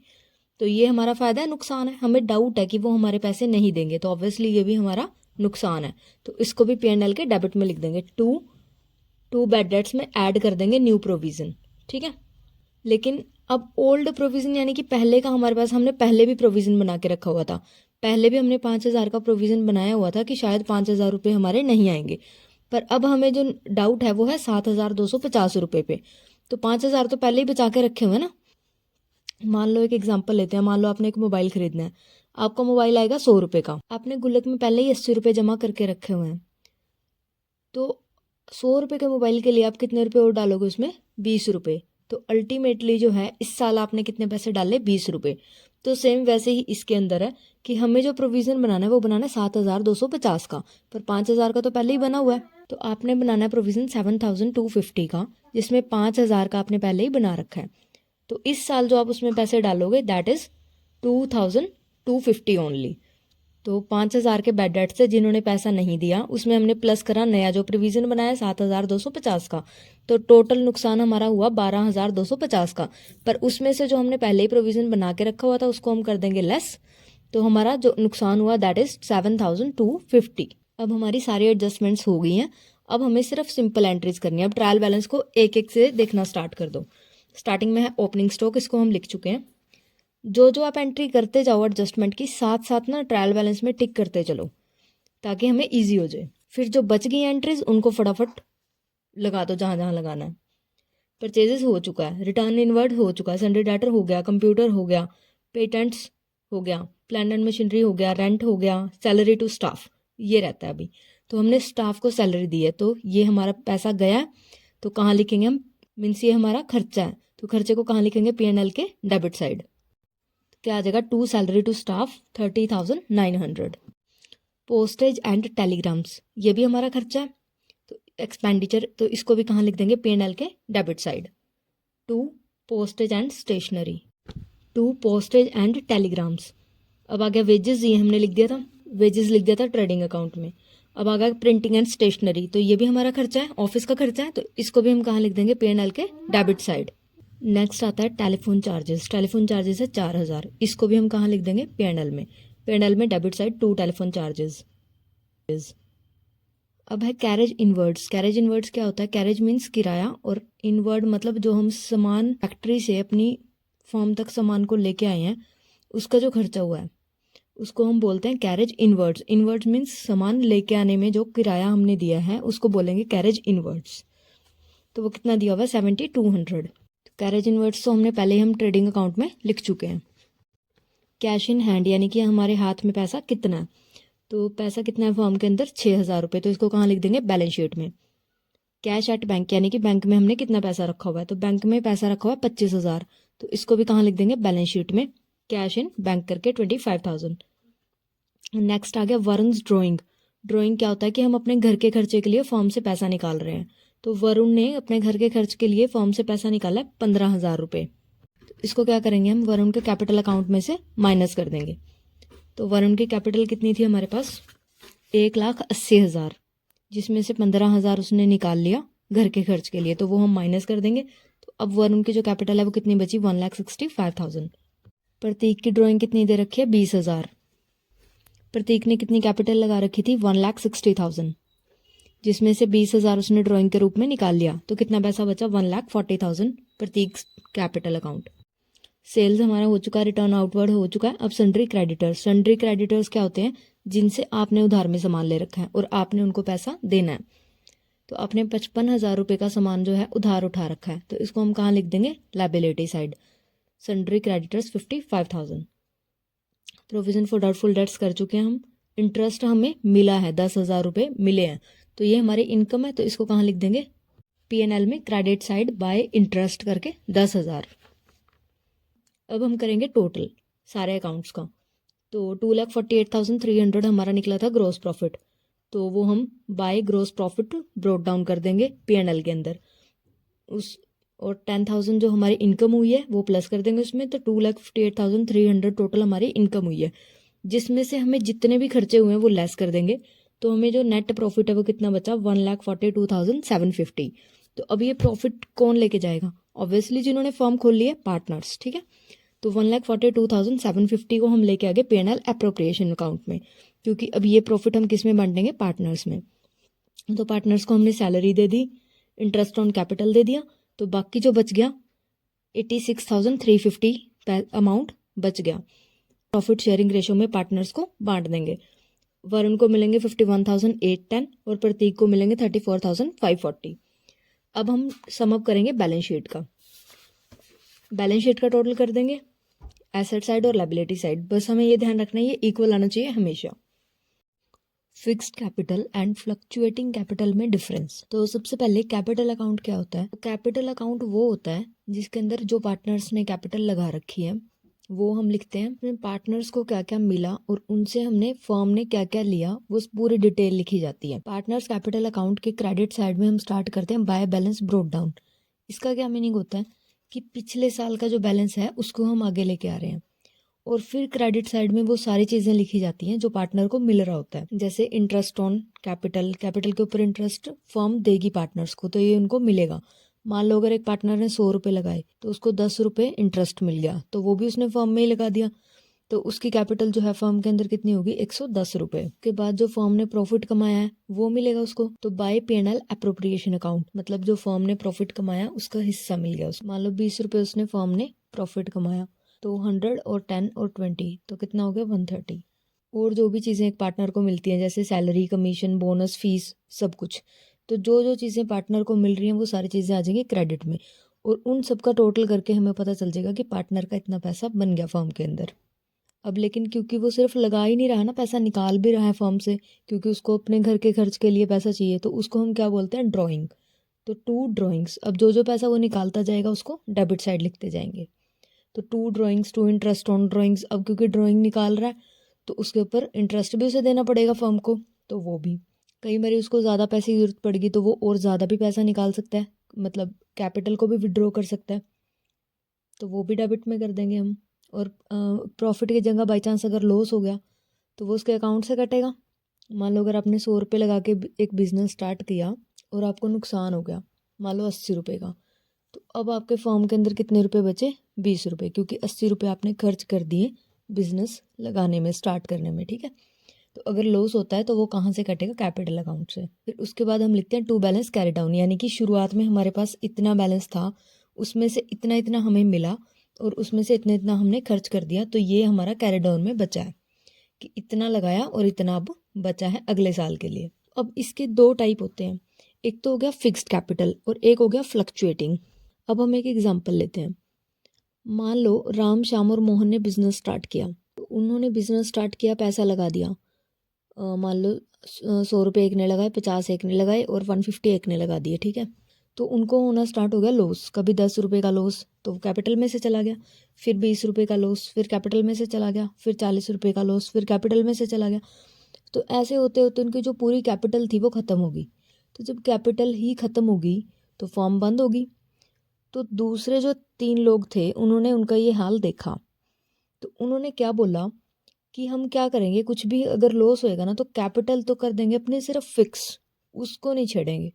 तो ये हमारा फ़ायदा है, नुकसान है, हमें डाउट है कि वो हमारे पैसे नहीं देंगे, तो ऑब्वियसली ये भी हमारा नुकसान है। तो इसको भी P&L के डेबिट में लिख देंगे, टू बैड डेट्स में ऐड कर देंगे न्यू प्रोविज़न, ठीक है। लेकिन अब ओल्ड प्रोविज़न यानी कि पहले का हमारे पास, हमने पहले भी प्रोविज़न बना के रखा हुआ था, पहले भी हमने 5,000 का प्रोविज़न बनाया हुआ था कि शायद 5,000 रुपये हमारे नहीं आएंगे, पर अब हमें जो डाउट है वो है 7,250 रुपये पे। तो 5,000 तो पहले ही बचा के रखे हुए हैं ना। मान लो एक एग्जांपल लेते हैं, मान लो आपने एक मोबाइल खरीदना है, आपका मोबाइल आएगा 100 रुपये का, आपने गुल्लक में पहले ही 80 रुपये जमा करके रखे हुए हैं, तो 100 रुपये के मोबाइल के लिए आप कितने रुपये और डालोगे उसमें, 20 रुपये। तो अल्टीमेटली जो है इस साल आपने कितने पैसे डाले, 20 रुपये। तो सेम वैसे ही इसके अंदर है कि हमें जो प्रोविज़न बनाना है वो बनाना है 7,250 का, पर 5,000 का तो पहले ही बना हुआ है, तो आपने बनाना है प्रोविज़न 7,250 का, जिसमें 5,000 का आपने पहले ही बना रखा है। तो इस साल जो आप उसमें पैसे डालोगे दैट इज़ 2,250 ओनली। तो 5,000 के बैड डेट से जिन्होंने पैसा नहीं दिया उसमें हमने प्लस करा नया जो प्रोविज़न बनाया 7,250 का, तो टोटल नुकसान हमारा हुआ 12,250 का, पर उसमें से जो हमने पहले ही प्रोविज़न बना के रखा हुआ था उसको हम कर देंगे लेस, तो हमारा जो नुकसान हुआ दैट इज़ 7,250। अब हमारी सारी एडजस्टमेंट्स हो गई हैं, अब हमें सिर्फ सिंपल एंट्रीज करनी है। अब ट्रायल बैलेंस को एक एक से देखना स्टार्ट कर दो। स्टार्टिंग में है ओपनिंग स्टॉक, इसको हम लिख चुके हैं। जो आप एंट्री करते जाओ एडजस्टमेंट की, साथ साथ ना ट्रायल बैलेंस में टिक करते चलो ताकि हमें इजी हो जाए। फिर जो बच गई एंट्रीज उनको फटाफट लगा दो जहाँ जहाँ लगाना है। परचेजेस हो चुका है, रिटर्न इनवर्ड हो चुका है, सन्ड्री डेटर हो गया, कंप्यूटर हो गया, पेटेंट्स हो गया, प्लांट एंड मशीनरी हो गया, रेंट हो गया, सैलरी टू स्टाफ ये रहता है अभी। तो हमने स्टाफ को सैलरी दी है तो ये हमारा पैसा गया, तो कहाँ लिखेंगे हम, मीन्स ये हमारा खर्चा है, तो खर्चे को कहाँ लिखेंगे, P&L के डेबिट साइड। क्या आ जाएगा, to salary to staff 30,900। Postage and telegrams ये भी हमारा खर्चा है, तो एक्सपेंडिचर, तो इसको भी कहाँ लिख देंगे, P&L के debit side. To postage and stationery, to postage and telegrams. अब आ गया वेजेस, ये हमने लिख दिया था, वेजेस लिख दिया था ट्रेडिंग अकाउंट में। अब आ गया प्रिंटिंग एंड स्टेशनरी, तो ये भी हमारा खर्चा है, ऑफिस का खर्चा है, तो इसको भी हम कहाँ लिख देंगे, P&L के डेबिट साइड। नेक्स्ट आता है टेलीफोन चार्जेस। टेलीफोन चार्जेस है 4000, इसको भी हम कहाँ लिख देंगे, P&L में। P&L में डेबिट साइड 2 टेलीफोन चार्जेस। अब है कैरेज इनवर्ड्स। कैरेज इनवर्ड्स क्या होता है, कैरेज मीन्स किराया, और इनवर्ड मतलब जो हम सामान फैक्ट्री से अपनी फॉर्म तक सामान को लेके आए हैं उसका जो खर्चा हुआ है उसको हम बोलते हैं कैरेज इनवर्ड्स। इनवर्ड्स मीन्स सामान लेके आने में जो किराया हमने दिया है उसको बोलेंगे कैरेज इनवर्ड्स। तो वो कितना दिया हुआ है, 7200। कैरेज इनवर्ड्स तो हमने पहले ही हम ट्रेडिंग अकाउंट में लिख चुके हैं। कैश इन हैंड यानी कि हमारे हाथ में पैसा कितना है, तो पैसा कितना है फॉर्म के अंदर, 6000 रुपये, तो इसको कहाँ लिख देंगे, बैलेंस शीट में। कैश एट बैंक यानी कि बैंक में हमने कितना पैसा रखा हुआ है, तो बैंक में पैसा रखा हुआ है 25000, तो इसको भी कहाँ लिख देंगे, बैलेंस शीट में। कैश इन बैंक करके 25000। नेक्स्ट आ गया वरुण ड्राइंग। ड्राइंग क्या होता है कि हम अपने घर के खर्चे के लिए फॉर्म से पैसा निकाल रहे हैं, तो वरुण ने अपने घर के खर्च के लिए फॉर्म से पैसा निकाला है 15000 रुपये। तो इसको क्या करेंगे हम, वरुण के कैपिटल अकाउंट में से माइनस कर देंगे। तो वरुण की कैपिटल कितनी थी हमारे पास, 1,80,000, जिसमें से 15,000 उसने निकाल लिया घर के खर्च के लिए, तो वो हम माइनस कर देंगे। तो अब वरुण की जो कैपिटल है वो कितनी बची, 1,65,000। प्रतीक की ड्राइंग कितनी दे रखी है, 20,000। प्रतीक ने कितनी कैपिटल लगा रखी थी, 1,60,000, जिसमें से 20,000 उसने ड्राइंग के रूप में निकाल लिया, तो कितना पैसा बचा, 1,40,000 प्रतीक कैपिटल अकाउंट। सेल्स हमारा हो चुका है, रिटर्न आउटवर्ड हो चुका है। अब सन्ड्री क्रेडिटर्स। सन्ड्री क्रेडिटर्स क्या होते हैं, जिनसे आपने उधार में सामान ले रखा है और आपने उनको पैसा देना है। तो आपने 55,000 रुपये का सामान जो है उधार उठा रखा है, तो इसको हम कहाँ लिख देंगे, liability side. Sundry creditors 55,000। Provision for doubtful debts कर चुके हैं हम। इंटरेस्ट हमें मिला है, 10,000 रुपये मिले हैं, तो ये हमारी इनकम है, तो इसको कहाँ लिख देंगे, P&L में क्रेडिट साइड बाय इंटरेस्ट करके 10,000। अब हम करेंगे टोटल सारे अकाउंट्स का, तो 2,48,300 हमारा निकला था ग्रॉस प्रॉफिट, तो वो हम by gross profit brought down कर देंगे P&L के अंदर उस, और 10,000 जो हमारी इनकम हुई है वो प्लस कर देंगे उसमें, तो 2,58,300 टोटल हमारी इनकम हुई है, जिसमें से हमें जितने भी खर्चे हुए हैं वो लेस कर देंगे, तो हमें जो नेट प्रॉफिट है वो कितना बचा, 1,42,750। तो अब ये प्रॉफिट कौन लेके जाएगा, ऑब्वियसली जिन्होंने फॉर्म खोल लिया, पार्टनर्स, ठीक है। तो 1,42,750 को हम लेके आ गए P&L एप्रोप्रिएशन अकाउंट में, क्योंकि अब ये प्रॉफिट हम किस में बांटेंगे, पार्टनर्स में। तो पार्टनर्स को हमने सैलरी दे दी, इंटरेस्ट ऑन कैपिटल दे दिया, तो बाकी जो बच गया 86,350 अमाउंट बच गया। प्रॉफिट शेयरिंग रेशो में पार्टनर्स को बांट देंगे। वरुण को मिलेंगे 51,810 और प्रतीक को मिलेंगे 34,540। अब हम सम अप करेंगे बैलेंस शीट का। बैलेंस शीट का टोटल कर देंगे, एसेट साइड और लायबिलिटी साइड। बस हमें ये ध्यान रखना है ये इक्वल आना चाहिए हमेशा। Fixed capital and fluctuating capital में डिफरेंस। तो सबसे पहले कैपिटल अकाउंट क्या होता है, कैपिटल अकाउंट वो होता है जिसके अंदर जो पार्टनर्स ने कैपिटल लगा रखी है वो हम लिखते हैं, अपने पार्टनर्स को क्या क्या मिला और उनसे हमने फर्म ने क्या क्या लिया वो पूरी डिटेल लिखी जाती है। पार्टनर्स कैपिटल अकाउंट के क्रेडिट साइड में हम स्टार्ट करते हैं बाय बैलेंस ब्रोट डाउन। इसका क्या मीनिंग होता है कि पिछले साल का जो बैलेंस है उसको हम आगे लेके आ रहे हैं, और फिर क्रेडिट साइड में वो सारी चीज़ें लिखी जाती हैं जो पार्टनर को मिल रहा होता है, जैसे इंटरेस्ट ऑन कैपिटल, कैपिटल के ऊपर इंटरेस्ट फर्म देगी पार्टनर्स को, तो ये उनको मिलेगा। मान लो अगर एक पार्टनर ने 100 रुपये लगाए तो उसको 10 रुपये इंटरेस्ट मिल गया, तो वो भी उसने फर्म में ही लगा दिया, तो उसकी कैपिटल जो है फर्म के अंदर कितनी होगी, 110 रुपये। के बाद जो फर्म ने प्रॉफिट कमाया है वो मिलेगा उसको, तो बाय P&L एप्रोप्रिएशन अकाउंट, मतलब जो फर्म ने प्रॉफिट कमाया उसका हिस्सा मिल गया उसको। मान लो 20 रुपये उसने फर्म ने प्रॉफिट कमाया, तो 100 और 10 और 20 तो कितना हो गया, 130। और जो भी चीज़ें एक पार्टनर को मिलती हैं जैसे सैलरी, कमीशन, बोनस, फीस, सब कुछ, तो जो जो चीज़ें पार्टनर को मिल रही हैं वो सारी चीज़ें आ जाएंगी क्रेडिट में, और उन सब का टोटल करके हमें पता चल जाएगा कि पार्टनर का इतना पैसा बन गया फर्म के अंदर। अब लेकिन क्योंकि वो सिर्फ लगा ही नहीं रहा ना, पैसा निकाल भी रहा है फर्म से, क्योंकि उसको अपने घर के खर्च के लिए पैसा चाहिए, तो उसको हम क्या बोलते हैं, ड्राइंग। तो 2 ड्राइंग्स, अब जो जो पैसा वो निकालता जाएगा उसको डेबिट साइड लिखते जाएंगे। तो 2 ड्राइंग्स, 2 इंटरेस्ट ऑन ड्राइंग्स। अब क्योंकि ड्राइंग निकाल रहा है तो उसके ऊपर इंटरेस्ट भी उसे देना पड़ेगा फर्म को, तो वो भी कई बार उसको ज़्यादा पैसे की जरूरत पड़ेगी तो वो और ज़्यादा भी पैसा निकाल सकता है, मतलब कैपिटल को भी विड्रॉ कर सकता है, तो वो भी डेबिट में कर देंगे हम। और प्रॉफिट की जगह बाई चांस अगर लॉस हो गया तो वो उसके अकाउंट से कटेगा, मान लो अगर आपने 100 रुपये लगा के एक बिज़नेस स्टार्ट किया और आपको नुकसान हो गया, मान लो 80 रुपये का, तो अब आपके फॉर्म के अंदर कितने रुपए बचे? 20 रुपये, क्योंकि 80 रुपये आपने खर्च कर दिए बिज़नेस लगाने में, स्टार्ट करने में, ठीक है। तो अगर लॉस होता है तो वो कहाँ से कटेगा? कैपिटल अकाउंट से। फिर उसके बाद हम लिखते हैं टू बैलेंस कैरी डाउन, यानी कि शुरुआत में हमारे पास इतना बैलेंस था, उसमें से इतना इतना हमें मिला और उसमें से इतना इतना हमने खर्च कर दिया, तो ये हमारा कैरी डाउन में बचा है कि इतना लगाया और इतना अब बचा है अगले साल के लिए। अब इसके दो टाइप होते हैं, एक तो हो गया फिक्स्ड कैपिटल और एक हो गया फ्लक्चुएटिंग। अब हम एक एग्जांपल लेते हैं। मान लो राम, श्याम और मोहन ने बिजनेस स्टार्ट किया, तो उन्होंने बिजनेस स्टार्ट किया, पैसा लगा दिया। मान लो 100 रुपये एक ने लगाए, 50 एक ने लगाए और 150 एक ने लगा दिए, ठीक है। तो उनको होना स्टार्ट हो गया लॉस, कभी 10 रुपये का लॉस तो कैपिटल में से चला गया, फिर 20 रुपये का लॉस, फिर कैपिटल में से चला गया, फिर 40 रुपये का लॉस, फिर कैपिटल में से चला गया। तो ऐसे होते होते उनकी जो पूरी कैपिटल थी वो ख़त्म होगी। तो जब कैपिटल ही ख़त्म होगी तो फॉर्म बंद होगी। तो दूसरे जो 3 लोग थे उन्होंने उनका ये हाल देखा, तो उन्होंने क्या बोला कि हम क्या करेंगे, कुछ भी अगर लॉस होएगा ना तो कैपिटल तो कर देंगे अपने सिर्फ फिक्स, उसको नहीं छेड़ेंगे।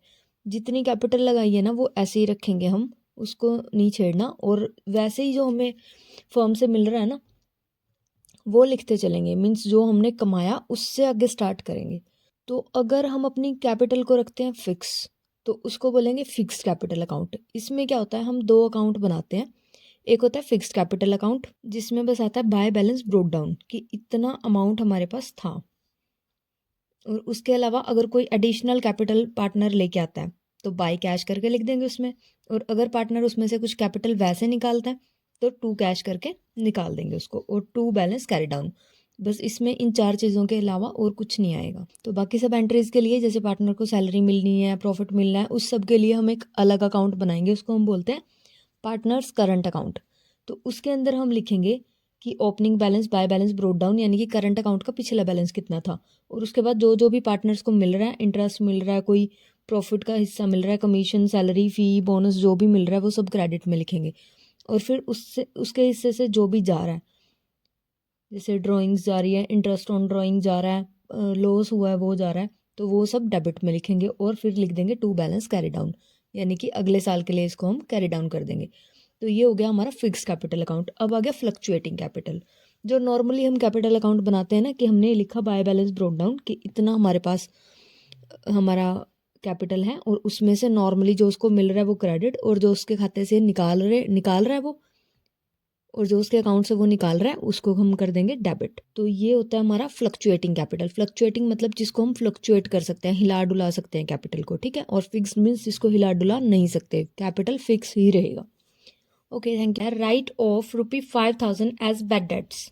जितनी कैपिटल लगाई है ना वो ऐसे ही रखेंगे, हम उसको नहीं छेड़ना। और वैसे ही जो हमें फर्म से मिल रहा है ना वो लिखते चलेंगे, मीन्स जो हमने कमाया उससे आगे स्टार्ट करेंगे। तो अगर हम अपनी कैपिटल को रखते हैं फिक्स तो उसको बोलेंगे फिक्स्ड कैपिटल अकाउंट। इसमें क्या होता है, हम दो अकाउंट बनाते हैं। एक होता है फिक्स्ड कैपिटल अकाउंट जिसमें बस आता है बाय बैलेंस ब्रोक डाउन कि इतना अमाउंट हमारे पास था, और उसके अलावा अगर कोई एडिशनल कैपिटल पार्टनर लेके आता है तो बाय कैश करके लिख देंगे उसमें, और अगर पार्टनर उसमें से कुछ कैपिटल वैसे निकालता है तो टू कैश करके निकाल देंगे उसको, और टू बैलेंस कैरी डाउन। बस इसमें इन 4 चीज़ों के अलावा और कुछ नहीं आएगा। तो बाकी सब एंट्रीज के लिए, जैसे पार्टनर को सैलरी मिलनी है, प्रॉफिट मिलना है, उस सब के लिए हम एक अलग अकाउंट बनाएंगे, उसको हम बोलते हैं पार्टनर्स करंट अकाउंट। तो उसके अंदर हम लिखेंगे कि opening balance by balance broke down, यानी कि करंट अकाउंट का पिछला बैलेंस कितना था, और उसके बाद जो जो भी पार्टनर्स को मिल रहा है, इंटरेस्ट मिल रहा है, कोई प्रॉफिट का हिस्सा मिल रहा है, कमीशन, सैलरी, फ़ी, बोनस जो भी मिल रहा है वो सब क्रेडिट में लिखेंगे। और फिर उससे उसके हिस्से से जो भी जा रहा है, जैसे ड्राइंग्स जा रही है, इंटरेस्ट ऑन ड्राइंग जा रहा है, लॉस हुआ है वो जा रहा है, तो वो सब डेबिट में लिखेंगे। और फिर लिख देंगे टू बैलेंस कैरी डाउन, यानी कि अगले साल के लिए इसको हम कैरी डाउन कर देंगे। तो ये हो गया हमारा फिक्स कैपिटल अकाउंट। अब आ गया फ्लक्चुएटिंग कैपिटल। जो नॉर्मली हम कैपिटल अकाउंट बनाते हैं ना, कि हमने लिखा बाय बैलेंस ब्रोक डाउन कि इतना हमारे पास हमारा कैपिटल है, और उसमें से नॉर्मली जो उसको मिल रहा है वो क्रेडिट, और जो उसके खाते से निकाल रहा है वो, और जो उसके अकाउंट से वो निकाल रहा है उसको हम कर देंगे डेबिट। तो ये होता है हमारा फ्लक्चुएटिंग कैपिटल। फ्लक्चुएटिंग मतलब जिसको हम फ्लक्चुएट कर सकते हैं, हिला डुला सकते हैं कैपिटल को, ठीक है। और फिक्स मीन्स जिसको हिला डुला नहीं सकते, कैपिटल फिक्स ही रहेगा। Okay, thank you. Write off ₹5,000 as bad debts.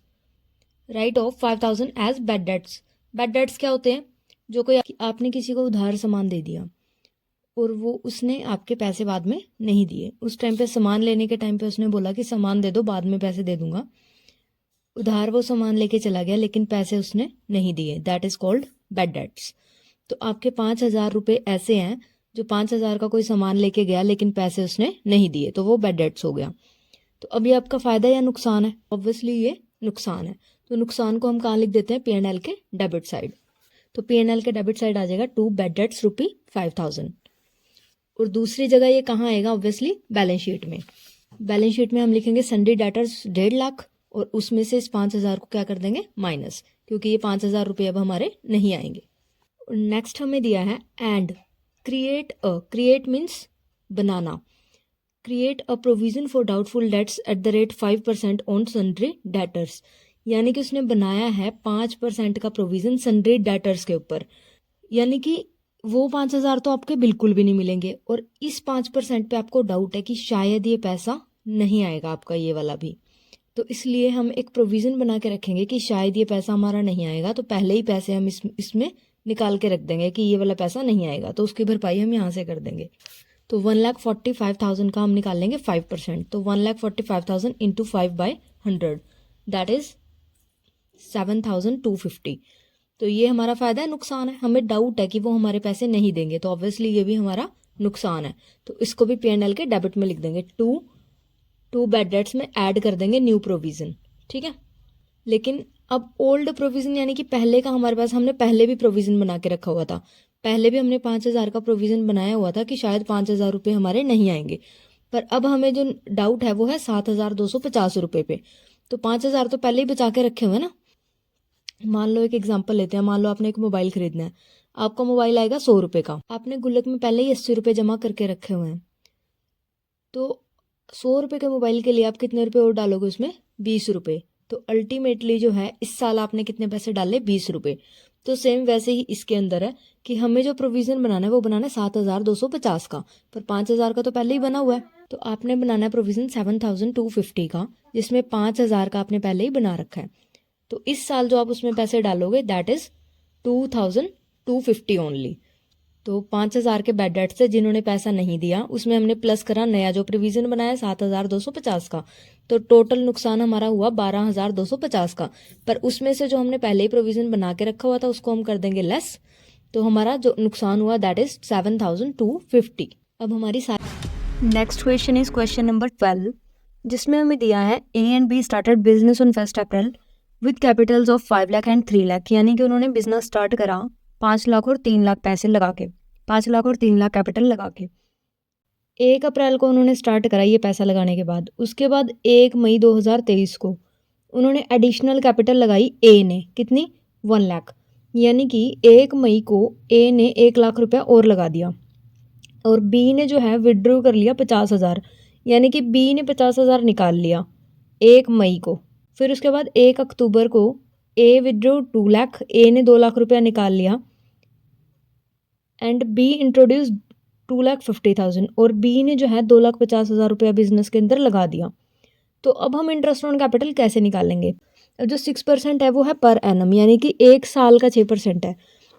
Write off 5,000 as bad debts. Bad debts क्या होते हैं? जो कोई आपने किसी को उधार सामान दे दिया और वो उसने आपके पैसे बाद में नहीं दिए, उस टाइम पे सामान लेने के टाइम पे उसने बोला कि सामान दे दो, बाद में पैसे दे दूंगा। उधार वो सामान लेके चला गया लेकिन पैसे उसने नहीं दिए, that is called bad debts. तो आपके 5,000 रुपये ऐसे हैं जो 5,000 का कोई सामान लेके गया लेकिन पैसे उसने नहीं दिए, तो वो बैड डेट्स हो गया। तो अब ये आपका फायदा या नुकसान है? ऑब्वियसली ये नुकसान है। तो नुकसान को हम कहाँ लिख देते हैं? P&L के डेबिट साइड। तो P&L के डेबिट साइड आ जाएगा टू बैड डेट्स ₹5,000। और दूसरी जगह ये कहाँ आएगा? ऑब्वियसली बैलेंस शीट में। बैलेंस शीट में हम लिखेंगे सन्डे डेटर्स 1.5 लाख, और उसमें से इस 5,000 को क्या कर देंगे? माइनस, क्योंकि ये 5,000 रुपये अब हमारे नहीं आएंगे। नेक्स्ट हमें दिया है and create means banana. Create a provision for doubtful debts eight the rate 5% on sundry debtors, यानी कि उसने बनाया है 5% का प्रोविजन सन्ड्री डेटर्स के ऊपर। यानी कि वो 5,000 तो आपके बिल्कुल भी नहीं मिलेंगे, और इस 5% पे आपको डाउट है कि शायद ये पैसा नहीं आएगा आपका, ये वाला भी। तो इसलिए हम एक प्रोविज़न बना के रखेंगे कि शायद ये पैसा हमारा नहीं आएगा, तो पहले ही पैसे हम इसमें निकाल के रख देंगे कि ये वाला पैसा नहीं आएगा, तो उसकी भरपाई हम यहाँ से कर देंगे। तो 1,45,000 का हम निकाल लेंगे 5%, तो 1,45,000 इंटू 5/100 दैट इज 7,250। तो ये हमारा फायदा है, नुकसान है? हमें डाउट है कि वो हमारे पैसे नहीं देंगे, तो ऑब्वियसली ये भी हमारा नुकसान है। तो इसको भी P&L के डेबिट में लिख देंगे, टू बैड डेट्स में ऐड कर देंगे न्यू प्रोविजन, ठीक है। लेकिन अब ओल्ड प्रोविज़न यानी कि पहले का हमारे पास, हमने पहले भी प्रोविज़न बना के रखा हुआ था, पहले भी हमने 5,000 का प्रोविज़न बनाया हुआ था कि शायद 5,000 रुपये हमारे नहीं आएंगे, पर अब हमें जो डाउट है वो है 7,250 रुपये पे। तो 5,000 तो पहले ही बचा के रखे हुए हैं ना। मान लो एक एग्जांपल लेते हैं, मान लो आपने एक मोबाइल खरीदना है, आपका मोबाइल आएगा 100 रुपये का, आपने गुल्लक में पहले ही 80 रुपये जमा करके रखे हुए हैं, तो 100 रुपये के मोबाइल के लिए आप कितने रुपये और डालोगे उसमें? 20 रुपये। तो अल्टीमेटली जो है इस साल आपने कितने पैसे डाले? 20 रुपये। तो सेम वैसे ही इसके अंदर है कि हमें जो प्रोविज़न बनाना है वो बनाना है 7,250 का, पर 5,000 का तो पहले ही बना हुआ है, तो आपने बनाना है प्रोविज़न 7,250 का, जिसमें 5,000 का आपने पहले ही बना रखा है। तो इस साल जो आप उसमें पैसे डालोगे दैट इज़ 2,250 ओनली। तो 5,000 के बैड डेट से जिन्होंने पैसा नहीं दिया उसमें हमने प्लस करा नया जो प्रोविज़न बनाया 7,250 का, तो टोटल नुकसान हमारा हुआ 12,250 का, पर उसमें से जो हमने पहले ही प्रोविज़न बना के रखा हुआ था उसको हम कर देंगे लेस, तो हमारा जो नुकसान हुआ दैट इज़ 7,250। अब हमारी next question is question number 12, जिसमें हमें दिया है ए and be started business on 1 April with Capitals of 5 lakh and 3 lakh, यानी कि उन्होंने बिजनेस स्टार्ट करा 5 लाख और 3 लाख पैसे लगा के, 5 लाख और 3 लाख कैपिटल लगा के। 1 अप्रैल को उन्होंने स्टार्ट करा ये पैसा लगाने के बाद, उसके बाद 1 मई 2023 को उन्होंने एडिशनल कैपिटल लगाई ए ने, कितनी? 1 लाख, यानी कि 1 मई को ए ने 1 लाख रुपया और लगा दिया, और बी ने जो है विड्रॉ कर लिया 50,000, यानी कि बी ने 50,000 निकाल लिया 1 मई को। फिर उसके बाद 1 अक्टूबर को ए विड्रॉ 2 लाख, ए ने 2 लाख रुपया निकाल लिया, एंड बी इंट्रोड्यूस 2,50,000, और बी ने जो है 2,50,000 रुपया बिजनेस के अंदर लगा दिया। तो अब हम इंटरेस्ट ऑन कैपिटल कैसे निकालेंगे? अब जो 6% है वो है पर एनम, यानी कि 1 साल का 6% है,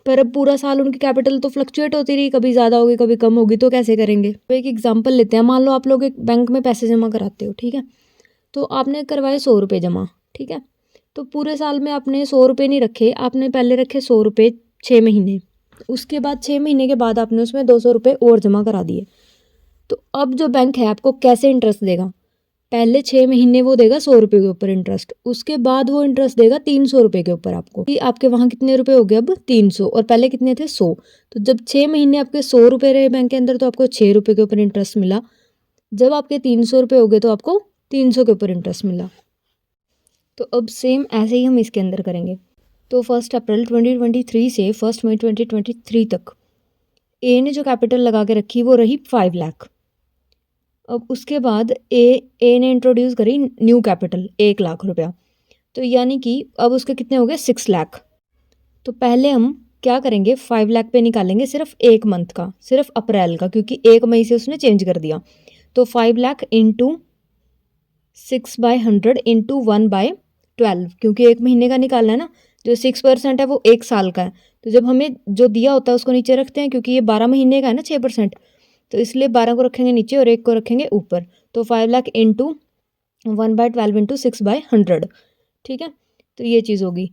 पर अब पूरा साल उनकी कैपिटल तो फ्लक्चुएट होती रही, कभी ज़्यादा होगी कभी कम होगी, तो कैसे करेंगे? तो एक एग्जांपल लेते हैं, मान लो आप लोग एक बैंक में पैसे जमा कराते हो, ठीक है, तो आपने करवाए 100 रुपये जमा, ठीक है, तो पूरे साल में आपने 100 रुपये नहीं रखे, आपने पहले रखे 100 रुपये 6 महीने, उसके बाद 6 महीने के बाद आपने उसमें 200 रुपये और जमा करा दिए। तो अब जो बैंक है आपको कैसे इंटरेस्ट देगा? पहले 6 महीने वो देगा 100 रुपये के ऊपर इंटरेस्ट, उसके बाद वो इंटरेस्ट देगा 300 रुपये के ऊपर आपको, कि आपके वहाँ कितने रुपए हो गए अब? 300, और पहले कितने थे? 100। तो जब 6 महीने आपके 100 रुपये रहे बैंक के अंदर तो आपको 6 रुपये के ऊपर इंटरेस्ट मिला, जब आपके 300 रुपये हो गए तो आपको 300 के ऊपर इंटरेस्ट मिला। तो अब सेम ऐसे ही हम इसके अंदर करेंगे। तो 1 अप्रैल 2023 से 1 मई 2023 तक ए ने जो कैपिटल लगा के रखी वो रही 5 लाख। अब उसके बाद ए ने इंट्रोड्यूस करी न्यू कैपिटल 1 लाख रुपया, तो यानी कि अब उसके कितने हो गए? 6 लाख। तो पहले हम क्या करेंगे? 5 लाख पे निकालेंगे सिर्फ 1 मंथ का, सिर्फ अप्रैल का, क्योंकि 1 मई से उसने चेंज कर दिया। तो 5 लाख इंटू 6/100 इंटू 1/12, क्योंकि 1 महीने का निकालना है ना, जो 6% है वो 1 साल का है, तो जब हमें जो दिया होता है उसको नीचे रखते हैं, क्योंकि ये 12 महीने का है ना 6%, तो इसलिए 12 को रखेंगे नीचे और 1 को रखेंगे ऊपर। तो 5 लाख इंटू 1/12 इंटू 6/100, ठीक है, तो ये चीज़ होगी।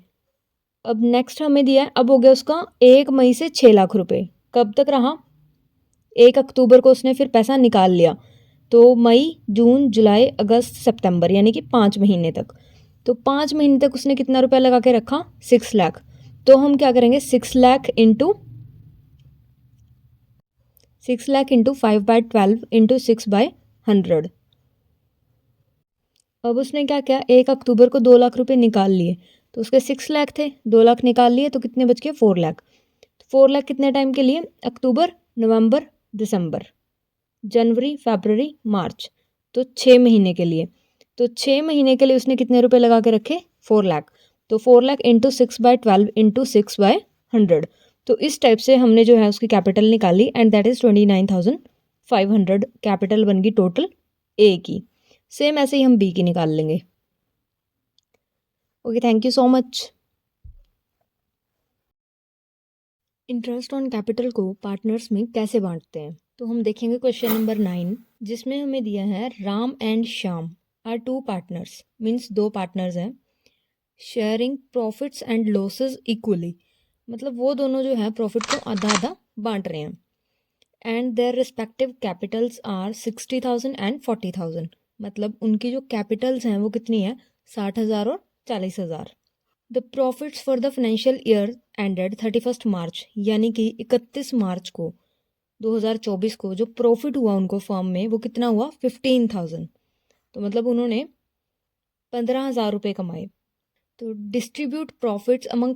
अब नेक्स्ट हमें दिया है, अब हो गया उसका 1 मई से 6 लाख रुपए, कब तक रहा? 1 अक्टूबर को उसने फिर पैसा निकाल लिया, तो मई, जून, जुलाई, अगस्त, सितंबर, यानी कि 5 महीने तक। तो 5 महीने तक उसने कितना रुपया लगा के रखा? 6 लाख। तो हम क्या करेंगे? 6 लाख इंटू 5/12 इंटू 6/100। अब उसने क्या किया? 1 अक्टूबर को 2 लाख रुपए निकाल लिए, तो उसके 6 लाख थे, 2 लाख निकाल लिए, तो कितने बच गए? 4 लाख। 4 लाख कितने टाइम के लिए? अक्टूबर, नवंबर, दिसंबर, जनवरी, फरवरी, मार्च, तो 6 महीने के लिए। तो 6 महीने के लिए उसने कितने रुपए लगा के रखे? 4 लाख। तो 4 लाख इंटू 6/12 इंटू 6/100, तो इस टाइप से हमने जो है उसकी कैपिटल निकाली, एंड दैट इज़ 29,500 कैपिटल बन गई टोटल ए की। सेम ऐसे ही हम बी की निकाल लेंगे। Okay, thank you so much. Interest on capital को पार्टनर्स में कैसे बांटते हैं? तो हम देखेंगे क्वेश्चन नंबर 9, जिसमें हमें दिया है Ram and Shyam are 2 partners, means 2 partners हैं, sharing profits and losses equally, मतलब वो दोनों जो है प्रॉफिट को आधा आधा बांट रहे हैं, and their respective capitals are 60,000 and 40,000, मतलब उनकी जो कैपिटल्स हैं वो कितनी है? 60,000 और 40,000। The profits for the financial year ended 31 मार्च, यानी कि 31 मार्च को 2024 को जो प्रॉफिट हुआ उनको फर्म में वो कितना हुआ 15,000। तो मतलब उन्होंने 15,000 रुपये कमाए। तो डिस्ट्रीब्यूट प्रॉफिट्स अमंग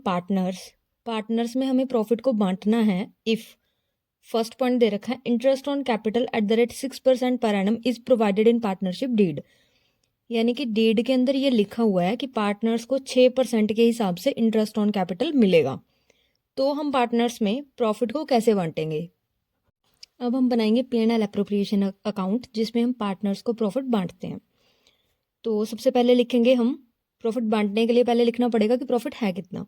पार्टनर्स में हमें प्रॉफिट को बांटना है इफ़ फर्स्ट पॉइंट दे रखा है interest on capital at the rate 6% per annum is provided in partnership deed, यानी कि डीड के अंदर ये लिखा हुआ है कि पार्टनर्स को 6% के हिसाब से इंटरेस्ट ऑन कैपिटल मिलेगा। तो हम पार्टनर्स में प्रॉफिट को कैसे बांटेंगे? अब हम बनाएंगे P&L एप्रोप्रिएशन अकाउंट जिसमें हम पार्टनर्स को प्रॉफिट बांटते हैं। तो सबसे पहले लिखेंगे हम प्रॉफिट बांटने के लिए पहले लिखना पड़ेगा कि प्रॉफिट है कितना।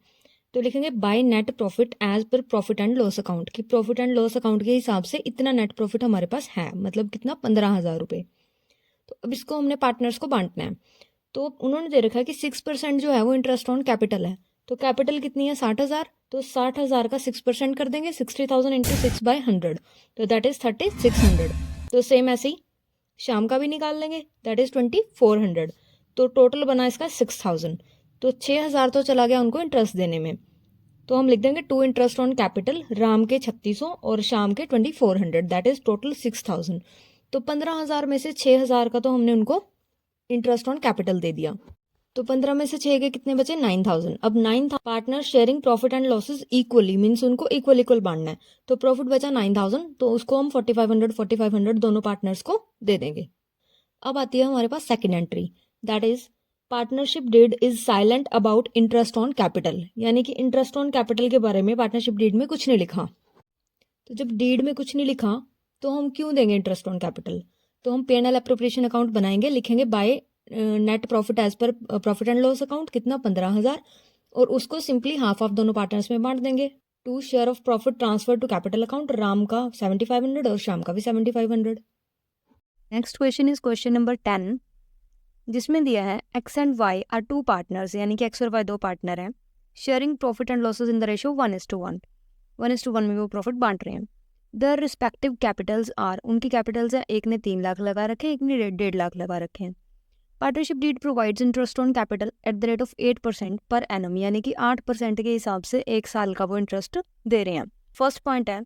तो लिखेंगे by net profit as per profit and loss account, कि प्रॉफिट एंड लॉस अकाउंट के हिसाब से इतना नेट प्रॉफिट हमारे पास है, मतलब कितना 15,000 रुपये। तो अब इसको हमने पार्टनर्स को बांटना है। तो उन्होंने दे रखा है कि 6% जो है वो इंटरेस्ट ऑन कैपिटल है। तो कैपिटल कितनी है 60,000, तो 60,000 का 6% कर देंगे 60,000 इंटू 6/100, तो दैट इज़ 3600। तो सेम ऐसे ही शाम का भी निकाल लेंगे, दैट इज़ 2400। तो टोटल बना इसका 6,000। तो 6,000 तो चला गया उनको इंटरेस्ट देने में। तो हम लिख देंगे to interest on capital, Ram के 3600 और शाम के 2400, दैट इज़ टोटल 6,000। तो 15,000 में से 6,000 का तो हमने उनको इंटरेस्ट ऑन कैपिटल दे दिया। तो 15 में से 6 के कितने बचे 9,000। अब 9,000 partner sharing profit and losses equally, means उनको इक्वल बांटना है। तो प्रॉफिट बचा 9,000, तो उसको हम 4,500 दोनों पार्टनर्स को दे देंगे। अब आती है हमारे पास second entry, that is partnership deed is silent about interest on capital, यानी कि इंटरेस्ट ऑन कैपिटल के बारे में पार्टनरशिप डीड में कुछ नहीं लिखा। तो जब डीड में कुछ नहीं लिखा तो हम क्यों देंगे इंटरेस्ट ऑन कैपिटल? तो हम P&L एप्रोप्रिएशन अकाउंट बनाएंगे, लिखेंगे by net profit as per profit and loss account कितना 15,000, और उसको सिंपली हाफ ऑफ दोनों पार्टनर्स में बांट देंगे। To share of profit transfer to capital account, Ram का 7,500 और शाम का भी 7,500। Next question is question number 10, जिसमें दिया है X and Y are two partners, यानी कि एक्स और वाई दो पार्टनर हैं, sharing profit and losses in the ratio 1:1। 1:1 में वो प्रॉफिट बांट रहे हैं। द रिस्पेक्टिव कैपिटल्स आर, उनकी कैपिटल्स हैं, एक ने 3 लाख लगा रखे हैं, एक ने 1.5 लाख लगा रखे हैं। Partnership deed provides interest on capital at the rate of 8% per annum, यानी कि 8% के हिसाब से 1 साल का वो इंटरेस्ट दे रहे हैं। फर्स्ट पॉइंट है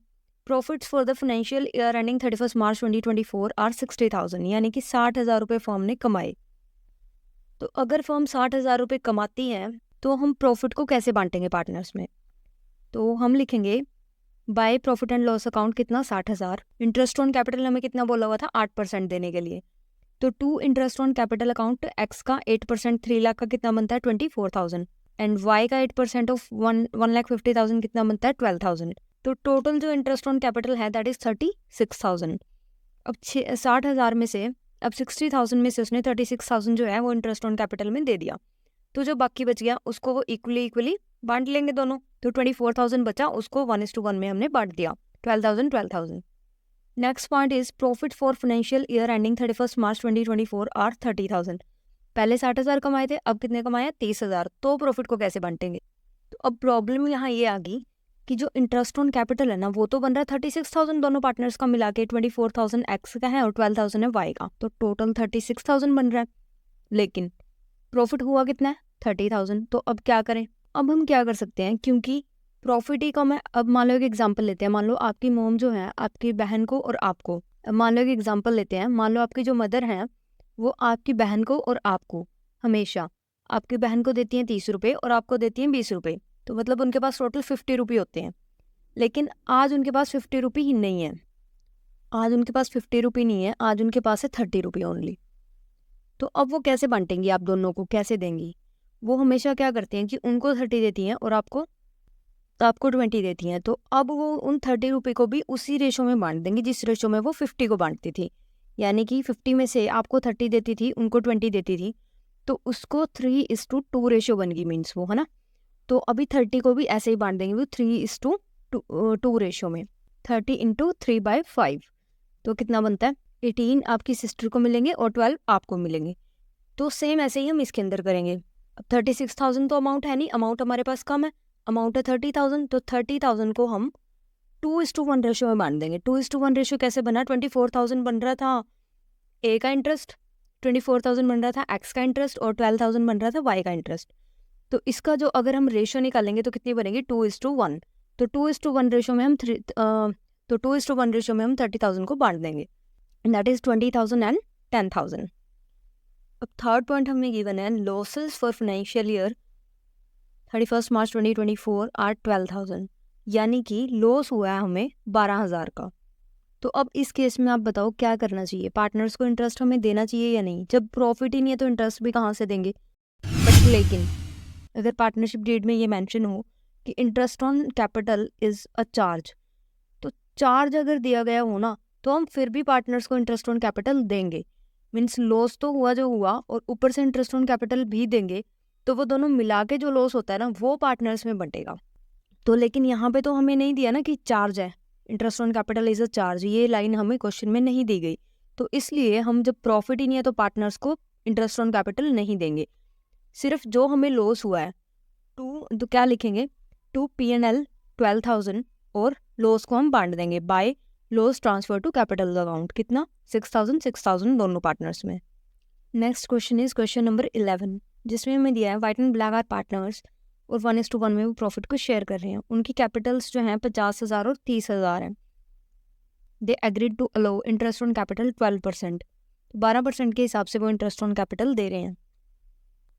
profits for the financial year ending 31 March 2024 are 60,000, यानी कि 60,000 रुपये फर्म ने कमाए। तो अगर फर्म 60,000 रुपये कमाती है तो हम प्रॉफिट को कैसे बांटेंगे पार्टनर्स में? तो हम लिखेंगे bye profit and loss account कितना 60,000, इंटरेस्ट ऑन कैपिटल हमें कितना बोला हुआ था 8% देने के लिए। तो to interest on capital account X का 8% 3 लाख का कितना बनता है 24,000, एंड वाई का 8% ऑफ 1,50,000 कितना बनता है 12,000। तो टोटल जो इंटरेस्ट ऑन कैपिटल है दैट इज 36,000। अब 60,000 में से, अब 60,000 में से उसने 36,000 जो है वो इंटरेस्ट ऑन कैपिटल में दे दिया। तो जो बाकी बच गया उसको वो इक्वली बांट लेंगे दोनों। तो 24,000 बचा, उसको 1:1 में हमने बांट दिया, 12,000। Next point is profit for financial year ending 31 March 2024 are 30,000। पहले 60,000 कमाए थे, अब कितने कमाए 30,000। तो प्रॉफिट को कैसे बांटेंगे? तो अब प्रॉब्लम यहाँ ये आ गई कि जो इंटरेस्ट ऑन कैपिटल है ना वो तो बन रहा है 36,000 दोनों पार्टनर्स का मिला के, 24,000 एक्स का है और 12,000 है वाई का, तो टोटल 36,000 बन रहा है। लेकिन प्रॉफिट हुआ कितना है 30,000। तो अब क्या करें? अब हम क्या कर सकते हैं, क्योंकि प्रॉफिट ही कम है। अब मान लो एक एग्जांपल लेते हैं, मान लो आपकी मोम जो है आपकी बहन को और आपको, मान लो एक एग्जांपल लेते हैं, मान लो आपकी जो मदर हैं वो आपकी बहन को और आपको हमेशा, आपकी बहन को देती हैं 30 रुपये और आपको देती हैं 20 रुपये, तो मतलब उनके पास टोटल 50 रुपये होते हैं। लेकिन आज उनके पास 50 रुपये ही नहीं है, आज उनके पास 50 रुपये नहीं है, आज उनके पास है 30 रुपये ओनली। तो अब वो कैसे बांटेंगी, आप दोनों को कैसे देंगी? वो हमेशा क्या करते हैं कि उनको 30 देती हैं और आपको 20 देती हैं। तो अब वो उन 30 रुपये को भी उसी रेशो में बांट देंगी जिस रेशो में वो 50 को बांटती थी, यानी कि 50 में से आपको 30 देती थी, उनको 20 देती थी, तो उसको 3:2 रेशो बन गई, मीन्स वो है ना। तो अभी 30 को भी ऐसे ही बांट देंगे वो 3:2 रेशो में, 30 × 3/5। तो कितना बनता है 18 आपकी सिस्टर को मिलेंगे और 12 आपको मिलेंगे। तो सेम ऐसे ही हम इसके अंदर करेंगे। अब 36,000 तो अमाउंट है नहीं, अमाउंट हमारे पास कम है, अमाउंट है 30,000। तो 30,000 को हम 2:1 रेशो में बांट देंगे। 2:1 रेशो कैसे बना? 24,000 बन रहा था ए का इंटरेस्ट, 24,000 बन रहा था एक्स का इंटरेस्ट और 12,000 बन रहा था वाई का इंटरेस्ट। तो इसका जो अगर हम रेशो निकालेंगे तो कितनी बनेगी 2:1। तो 2:1 रेशो में हम 2:1 रेशो में हम 30,000 को बांट देंगे, दैट इज 20,000 एंड 10,000। अब थर्ड पॉइंट हमें गिवन है losses for financial year 31 March 2024 are 12,000, यानी कि लॉस हुआ है हमें 12,000 का। तो अब इस केस में आप बताओ क्या करना चाहिए, पार्टनर्स को इंटरेस्ट हमें देना चाहिए या नहीं? जब प्रॉफिट ही नहीं है तो इंटरेस्ट भी कहाँ से देंगे? बट लेकिन अगर पार्टनरशिप डीड में ये मेंशन हो कि interest on capital is a charge, तो चार्ज अगर दिया गया हो ना तो हम फिर भी पार्टनर्स को इंटरेस्ट ऑन कैपिटल देंगे। मीन्स लॉस तो हुआ जो हुआ और ऊपर से इंटरेस्ट ऑन कैपिटल भी देंगे, तो वो दोनों मिला के जो लॉस होता है ना वो पार्टनर्स में बंटेगा। तो लेकिन यहाँ पे तो हमें नहीं दिया ना कि चार्ज है, interest on capital is a charge, ये लाइन हमें क्वेश्चन में नहीं दी गई। तो इसलिए हम जब प्रॉफिट ही नहीं है तो पार्टनर्स को इंटरेस्ट ऑन कैपिटल नहीं देंगे। सिर्फ जो हमें लॉस हुआ है तो क्या लिखेंगे, टू P&L 12,000 और लॉस को हम बांट देंगे by loss transfer to capital account, कितना 6,000 दोनों पार्टनर्स में। Next question is question number 11, जिसमें हमें दिया है white and black are partners और 1:1 में वो प्रॉफिट को शेयर कर रहे हैं। उनकी कैपिटल्स जो हैं 50,000 और 30,000 हैं। They agreed to allow interest on capital 12%, 12% के हिसाब से वो इंटरेस्ट ऑन कैपिटल दे रहे हैं।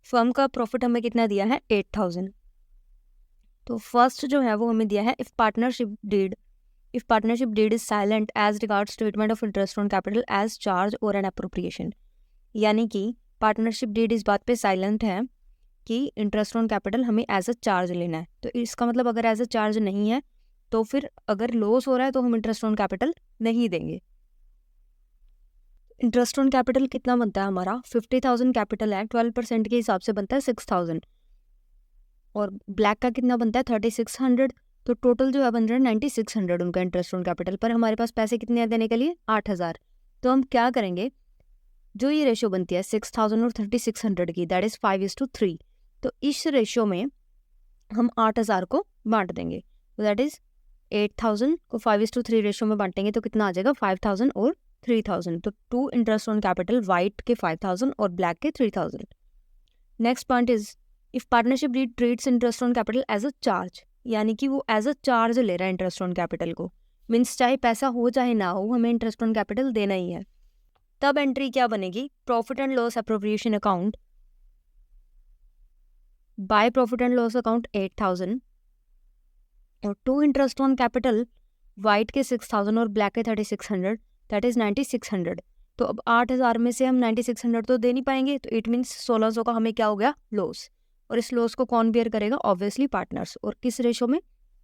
फर्म का प्रॉफिट हमें कितना दिया है 8,000। तो फर्स्ट जो है वो हमें दिया है if partnership deed is silent as regard statement of interest on capital as charge और एन अप्रोप्रिएशन, यानी कि पार्टनरशिप डीड इस बात पे साइलेंट है कि इंटरेस्ट ऑन कैपिटल हमें एज अ चार्ज लेना है। तो इसका मतलब अगर एज अ चार्ज नहीं है तो फिर अगर लॉस हो रहा है तो हम इंटरेस्ट ऑन कैपिटल नहीं देंगे। इंटरेस्ट ऑन कैपिटल कितना बनता है हमारा, 50,000 कैपिटल है, 12% के हिसाब से बनता है 6,000 और ब्लैक का कितना बनता है 3,600। तो टोटल जो है बन रहा है 9,600 उनका इंटरेस्ट ऑन कैपिटल पर। हमारे पास पैसे कितने हैं देने के लिए 8,000। तो हम क्या करेंगे, जो ये रेशो बनती है 6,000 और 3,600 की, दैट इज 5:3। तो इस रेशो में हम 8,000 को बांट देंगे, दैट इज 8,000 को 5:3 रेशो में बांटेंगे तो कितना आ जाएगा 5,000 और 3,000। तो to interest on capital, white के 5,000 और ब्लैक के 3,000। Next point is if partnership deed treats interest on capital as a charge, यानी कि वो एज अ चार्ज ले रहा है इंटरेस्ट ऑन कैपिटल को। मीन्स चाहे पैसा हो चाहे ना हो हमें इंटरेस्ट ऑन कैपिटल देना ही है। तब एंट्री क्या बनेगी, profit and loss appropriation account, by profit and loss account 8,000 और to interest on capital, white के 6,000 और ब्लैक के 3,600, दैट इज 9,600। तो अब 8,000 में से हम 9,600 तो दे नहीं पाएंगे, तो इट मीन्स 1,600 का हमें क्या हो गया लॉस। और इस लॉस को कौन बेयर करेगा, ऑब्वियसली पार्टनर्स, और किस रेशो में,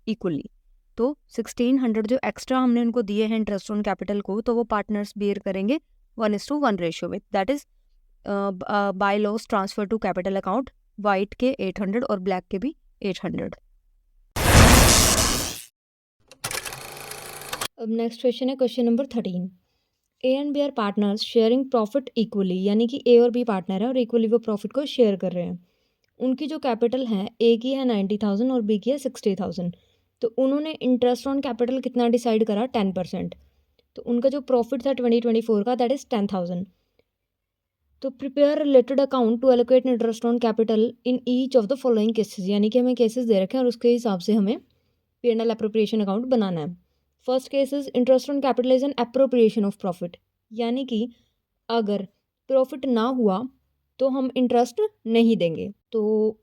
इक्वली। तो 1,600 जो एक्स्ट्रा हमने उनको दिए हैं इंटरेस्ट ऑन कैपिटल को, तो वो पार्टनर्स बेयर करेंगे 1:1 रेशो में, that is by loss transfer to capital account, white के 800 और ब्लैक के भी 800। अब नेक्स्ट क्वेश्चन है question number 13। A and B are partners sharing profit equally, यानी कि ए और बी पार्टनर है और इक्वली वो प्रॉफिट को शेयर कर रहे हैं। उनकी जो कैपिटल है, ए की है 90,000 और बी की है 60,000। तो उन्होंने इंटरेस्ट ऑन कैपिटल कितना डिसाइड करा, 10%। तो उनका जो प्रॉफिट था 2024 का, दैट इज 10,000। तो prepare related account to allocate interest on capital in each of the following cases, यानी कि हमें केसेस दे रखे हैं और उसके हिसाब से हमें P&L अप्रोप्रिएशन अकाउंट बनाना है। First case is interest on capital is an appropriation of profit, यानी कि अगर प्रॉफिट ना हुआ तो हम इंटरेस्ट नहीं देंगे। तो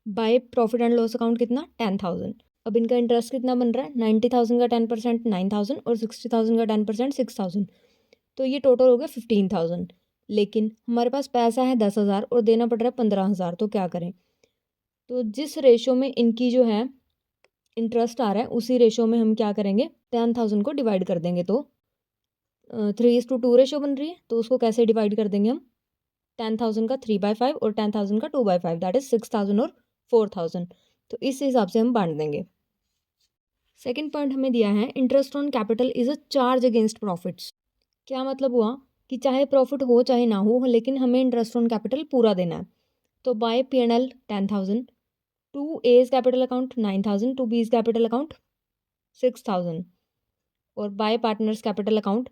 bye profit and loss account कितना 10,000। अब इनका इंटरेस्ट कितना बन रहा है, 90,000 का 10% 9,000 और 60,000 का 10% 6,000। तो ये टोटल हो गया 15,000। लेकिन हमारे पास पैसा है 10,000 और देना पड़ रहा है 15,000, तो क्या करें। तो जिस रेशो में इनकी जो है इंटरेस्ट आ रहा है उसी रेशो में हम क्या करेंगे, 10,000 को डिवाइड कर देंगे। तो 3:2 रेशो बन रही है, तो उसको कैसे डिवाइड कर देंगे हम, 10,000 का 3/5 और 10,000 का 2/5, दैट इज 6,000 और 4,000। तो इस हिसाब से हम बांट देंगे। सेकेंड पॉइंट हमें दिया है interest on capital is a charge against profits. क्या मतलब हुआ कि चाहे प्रॉफिट हो चाहे ना हो, लेकिन हमें इंटरेस्ट ऑन कैपिटल पूरा देना है। तो by P&L 10,000 to A's capital account 9,000 to B's capital account 6,000 और बाय पार्टनर्स कैपिटल अकाउंट।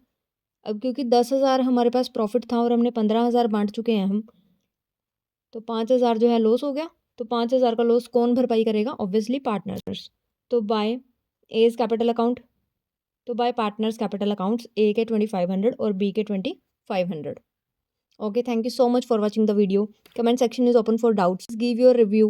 अब क्योंकि 10,000 हमारे पास प्रॉफिट था और हमने 15,000 बांट चुके हैं हम, तो 5,000 जो है लॉस हो गया। तो 5,000 का लॉस कौन भरपाई करेगा? Obviously partners. तो बाय एज कैपिटल अकाउंट, तो बाय पार्टनर्स कैपिटल अकाउंट्स, ए के 2500 और बी के 2500. Okay, thank you so much for watching the video. Comment section is open for doubts. Give your review.